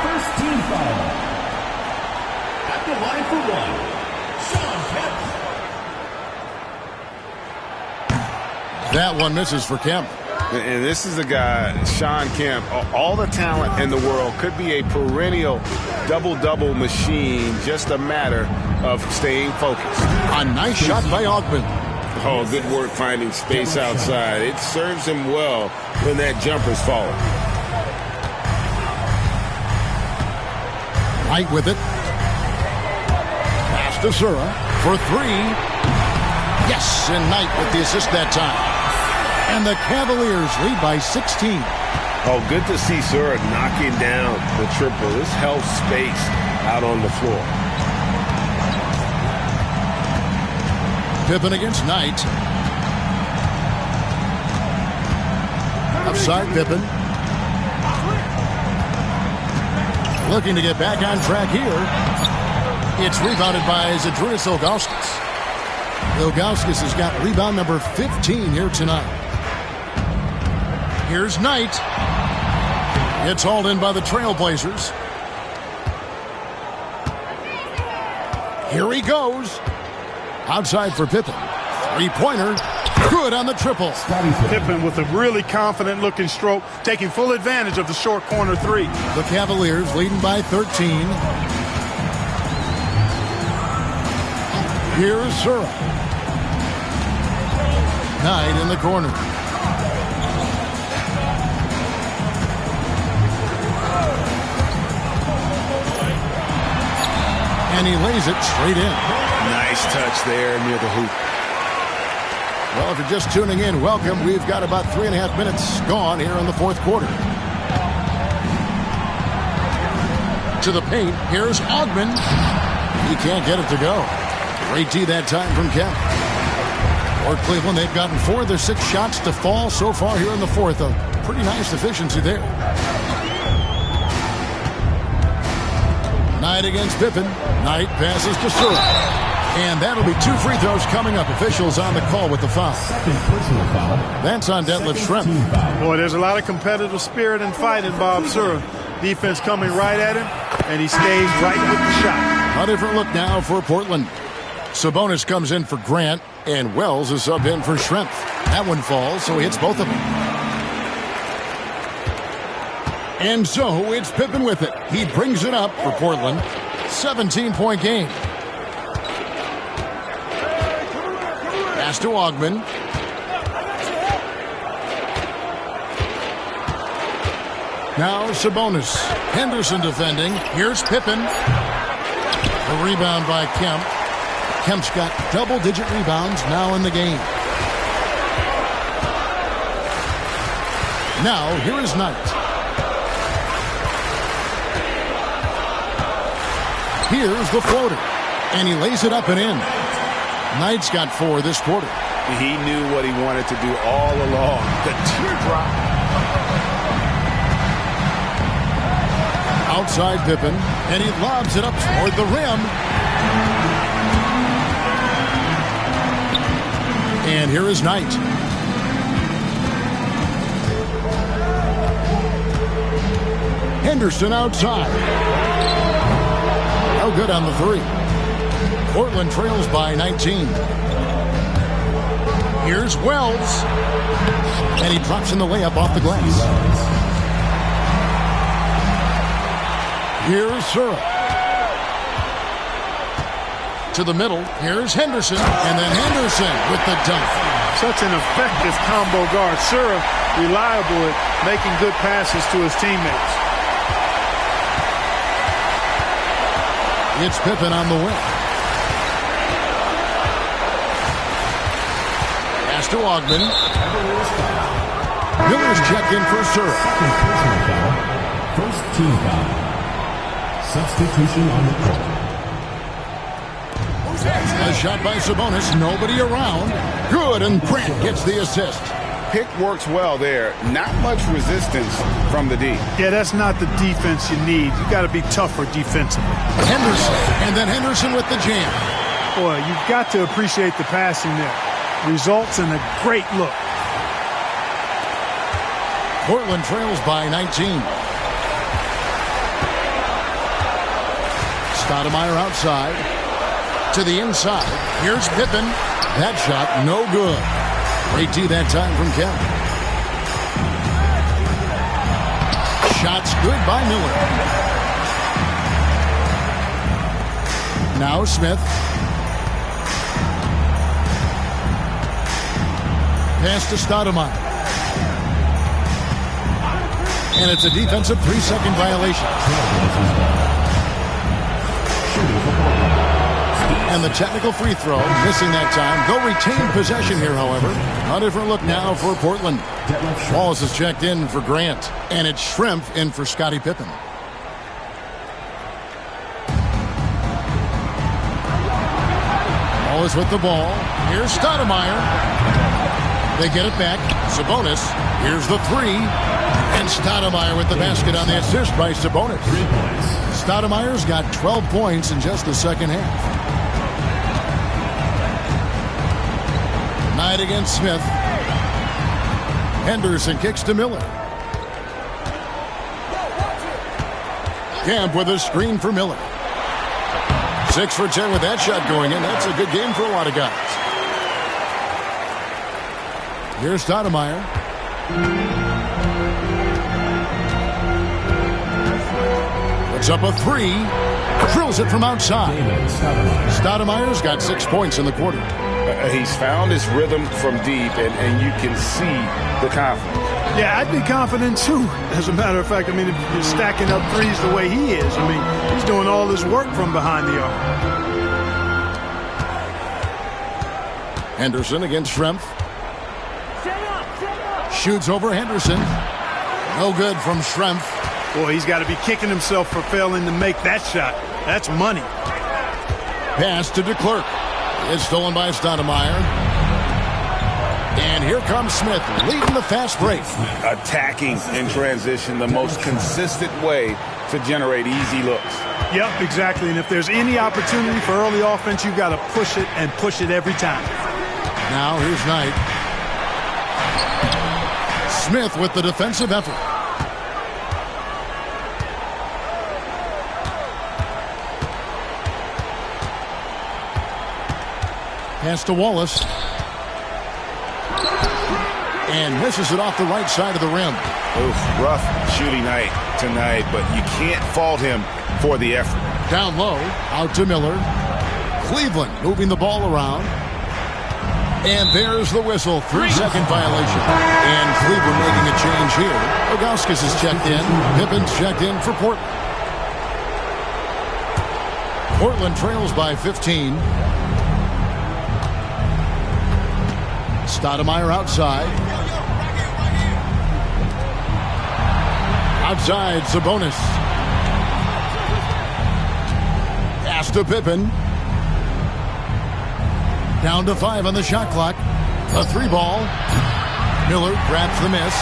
First team foul. At the line for one, Shawn Kemp. That one misses for Kemp. And this is a guy, Shawn Kemp, all the talent in the world, could be a perennial double-double machine, just a matter of staying focused. A nice shot by Augmon. Oh, good work finding space outside. It serves him well when that jumper's falling. Knight with it. Pass to Sura for three. Yes, and Knight with the assist that time. And the Cavaliers lead by 16. Oh, good to see Sura knocking down the triple. This helps space out on the floor. Pippen against Knight. Upside Pippen. Looking to get back on track here. It's rebounded by Zydrunas Ilgauskas. Ilgauskas has got rebound number 15 here tonight. Here's Knight. It's hauled in by the Trailblazers. Here he goes. Outside for Pippen. Three-pointer. Good on the triple. Pippen with a really confident-looking stroke, taking full advantage of the short corner three. The Cavaliers leading by 13. Here's Sura. Knight in the corner. And he lays it straight in. Nice touch there near the hoop. Well, if you're just tuning in, welcome. We've got about 3.5 minutes gone here in the fourth quarter. To the paint. Here's Augmon. He can't get it to go. Great D that time from Kemp. For Cleveland, they've gotten 4 of their 6 shots to fall so far here in the fourth. A pretty nice efficiency there. Knight against Pippen. Knight passes to Sura. And that'll be 2 free throws coming up. Officials on the call with the foul. Second personal foul. That's on Detlef Schrempf. Team foul. Boy, there's a lot of competitive spirit and fight in Bob Sura. Defense coming right at him, and he stays right with the shot. A different look now for Portland. Sabonis comes in for Grant, and Wells is subbed in for Schrempf. That one falls, so he hits both of them. And so it's Pippen with it. He brings it up for Portland. 17-point game. Pass to Augmon. Now Sabonis. Henderson defending. Here's Pippen. A rebound by Kemp. Kemp's got double-digit rebounds now in the game. Now here is Knight. Here's the floater. And he lays it up and in. Knight's got 4 this quarter. He knew what he wanted to do all along. The teardrop. Outside Pippen, and he lobs it up toward the rim. And here is Knight. Henderson outside. No good on the 3. Portland trails by 19. Here's Wells. And he drops in the layup off the glass. Here's Sura. To the middle. Here's Henderson. And then Henderson with the dunk. Such an effective combo guard. Sura reliable at making good passes to his teammates. It's Pippen on the wing. Pass to Augmon. Miller's checked in for Sura. Second personal foul. First team foul. Substitution on the court. A shot by Sabonis. Nobody around. Good, and Grant gets the assist. Pick works well there. Not much resistance from the D. Yeah, that's not the defense you need. You got to be tougher defensively. Henderson, and then Henderson with the jam. Boy, you've got to appreciate the passing there. Results in a great look. Portland trails by 19. Stoudemire outside. To the inside. Here's Pippen. That shot, no good. Great D that time from Kemp. Shots good by Miller. Now Smith. Pass to Stoudemire. And it's a defensive 3-second violation. And the technical free throw, missing that time. They'll retain possession here, however. A different look now for Portland. Wallace is checked in for Grant. And it's Schrempf in for Scottie Pippen. Wallace with the ball. Here's Stoudemire. They get it back. Sabonis. Here's the 3. And Stoudemire with the basket on the assist by Sabonis. Stoudemire's got 12 points in just the second half. Knight against Smith. Henderson kicks to Miller. Kemp with a screen for Miller. 6 for 10 with that shot going in. That's a good game for a lot of guys. Here's Stoudemire. Puts up a 3. Drills it from outside. Stoudemire's got 6 points in the quarter. He's found his rhythm from deep, and you can see the confidence. Yeah, I'd be confident too. As a matter of fact, I mean, if you're stacking up threes the way he is, I mean, he's doing all this work from behind the arc. Henderson against Schrempf. Shoots over Henderson. No good from Schrempf. Boy, he's got to be kicking himself for failing to make that shot. That's money. Pass to DeClercq. It's stolen by Stoudemire. And here comes Smith, leading the fast break. Attacking in transition, the most consistent way to generate easy looks. Yep, exactly. And if there's any opportunity for early offense, you've got to push it and push it every time. Now here's Knight. Smith with the defensive effort. Pass to Wallace. And misses it off the right side of the rim. Oof, rough shooting night tonight, but you can't fault him for the effort. Down low, out to Miller. Cleveland moving the ball around. And there's the whistle. 3-second violation. And Cleveland making a change here. Ilgauskas is checked in. Pippen's checked in for Portland. Portland trails by 15. Stoudemire outside. Outside, Sabonis. Pass to Pippen. Down to 5 on the shot clock. A 3-ball. Miller grabs the miss.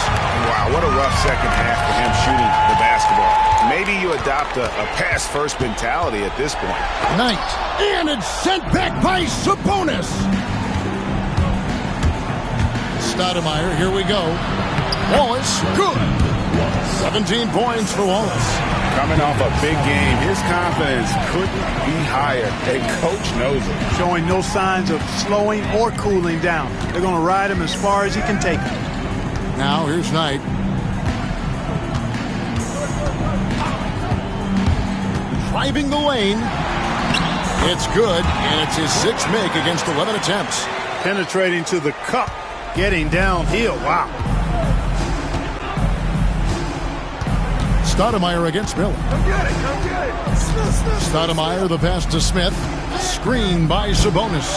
Wow, what a rough second half for him shooting the basketball. Maybe you adopt a pass-first mentality at this point. Knight. And it's sent back by Sabonis. Stoudemire, here we go. Wallace, good. 17 points for Wallace. Coming off a big game, his confidence couldn't be higher, and coach knows it. Showing no signs of slowing or cooling down. They're going to ride him as far as he can take him. Now here's Knight. Driving the lane. It's good, and it's his 6th make against 11 attempts. Penetrating to the cup. Getting downhill. Wow. Stoudemire against Miller. Stoudemire, the pass to Smith. Screen by Sabonis.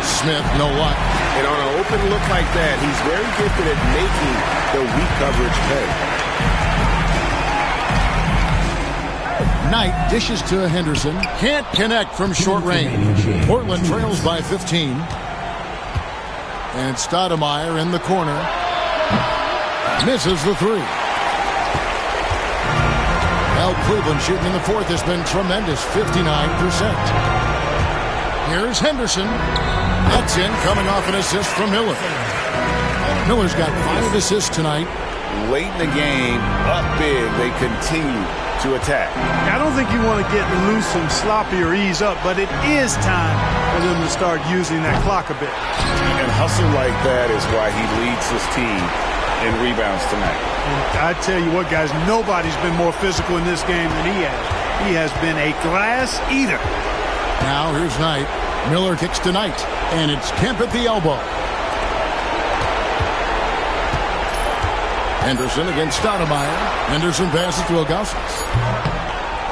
Smith, no luck. And on an open look like that, he's very gifted at making the weak coverage pay. Knight dishes to Henderson. Can't connect from short range. Portland trails by 15. And Stoudemire in the corner. Misses the 3. Well, Cleveland shooting in the 4th has been tremendous, 59%. Here's Henderson. That's in, coming off an assist from Miller. Miller's got 5 assists tonight. Late in the game, up big, they continue to attack. I don't think you want to get loose and sloppy or ease up, but it is time for them to start using that clock a bit. And hustle like that is why he leads his team in rebounds tonight. And I tell you what, guys, nobody's been more physical in this game than he has. He has been a glass eater. Now here's Knight. Miller kicks to Knight, and it's Kemp at the elbow. Henderson against Stoudemire. Henderson passes to Ilgauskas.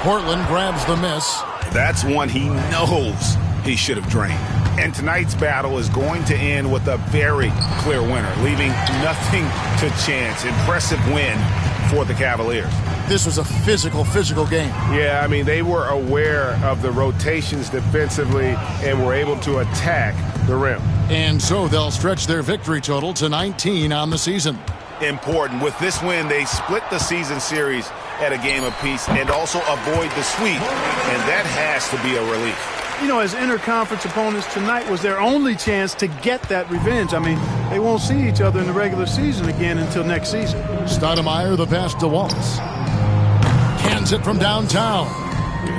Portland grabs the miss. That's one he knows he should have drained. And tonight's battle is going to end with a very clear winner, leaving nothing to chance. Impressive win for the Cavaliers. This was a physical game. Yeah, I mean, they were aware of the rotations defensively and were able to attack the rim. And so they'll stretch their victory total to 19 on the season. Important. With this win, they split the season series at a game apiece and also avoid the sweep. And that has to be a relief. You know, as interconference opponents, tonight was their only chance to get that revenge. I mean, they won't see each other in the regular season again until next season. Stoudemire, the pass to Wallace. Cans it from downtown.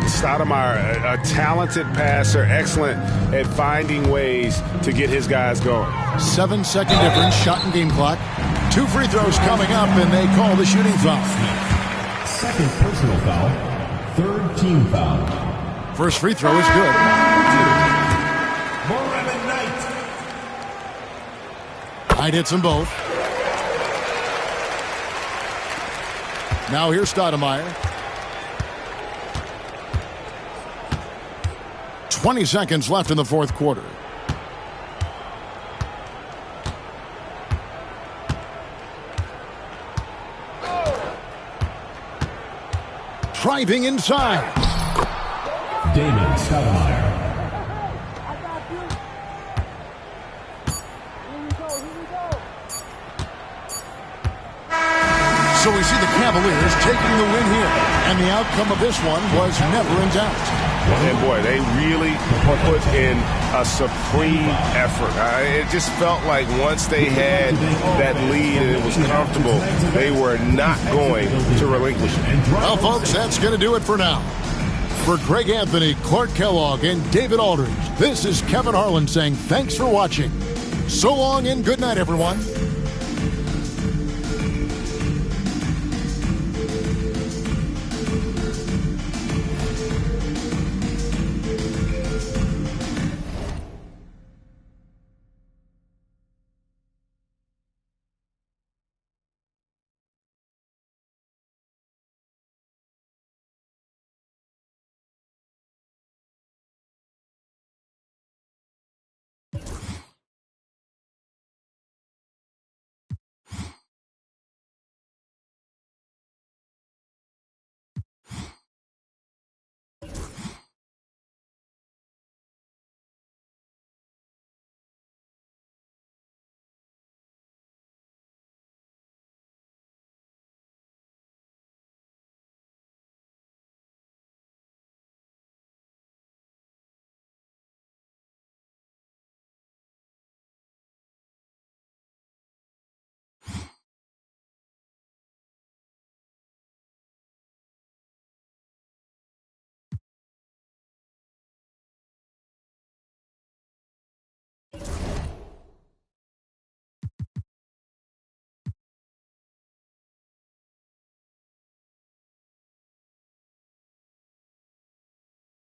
Stoudemire, a talented passer, excellent at finding ways to get his guys going. 7-second difference, shot and game clock. 2 free throws coming up, and they call the shooting foul. 2nd personal foul. 3rd team foul. First free throw is good. Knight hits them both. Now here's Stoudemire. 20 seconds left in the fourth quarter. Driving inside. Damon Stoudemire. So we see the Cavaliers taking the win here. And the outcome of this one was never in doubt. And boy, they really put in a supreme effort. It just felt like once they had that lead and it was comfortable, they were not going to relinquish it. Well, folks, that's going to do it for now. For Greg Anthony, Clark Kellogg, and David Aldridge, this is Kevin Harlan saying thanks for watching. So long and good night, everyone.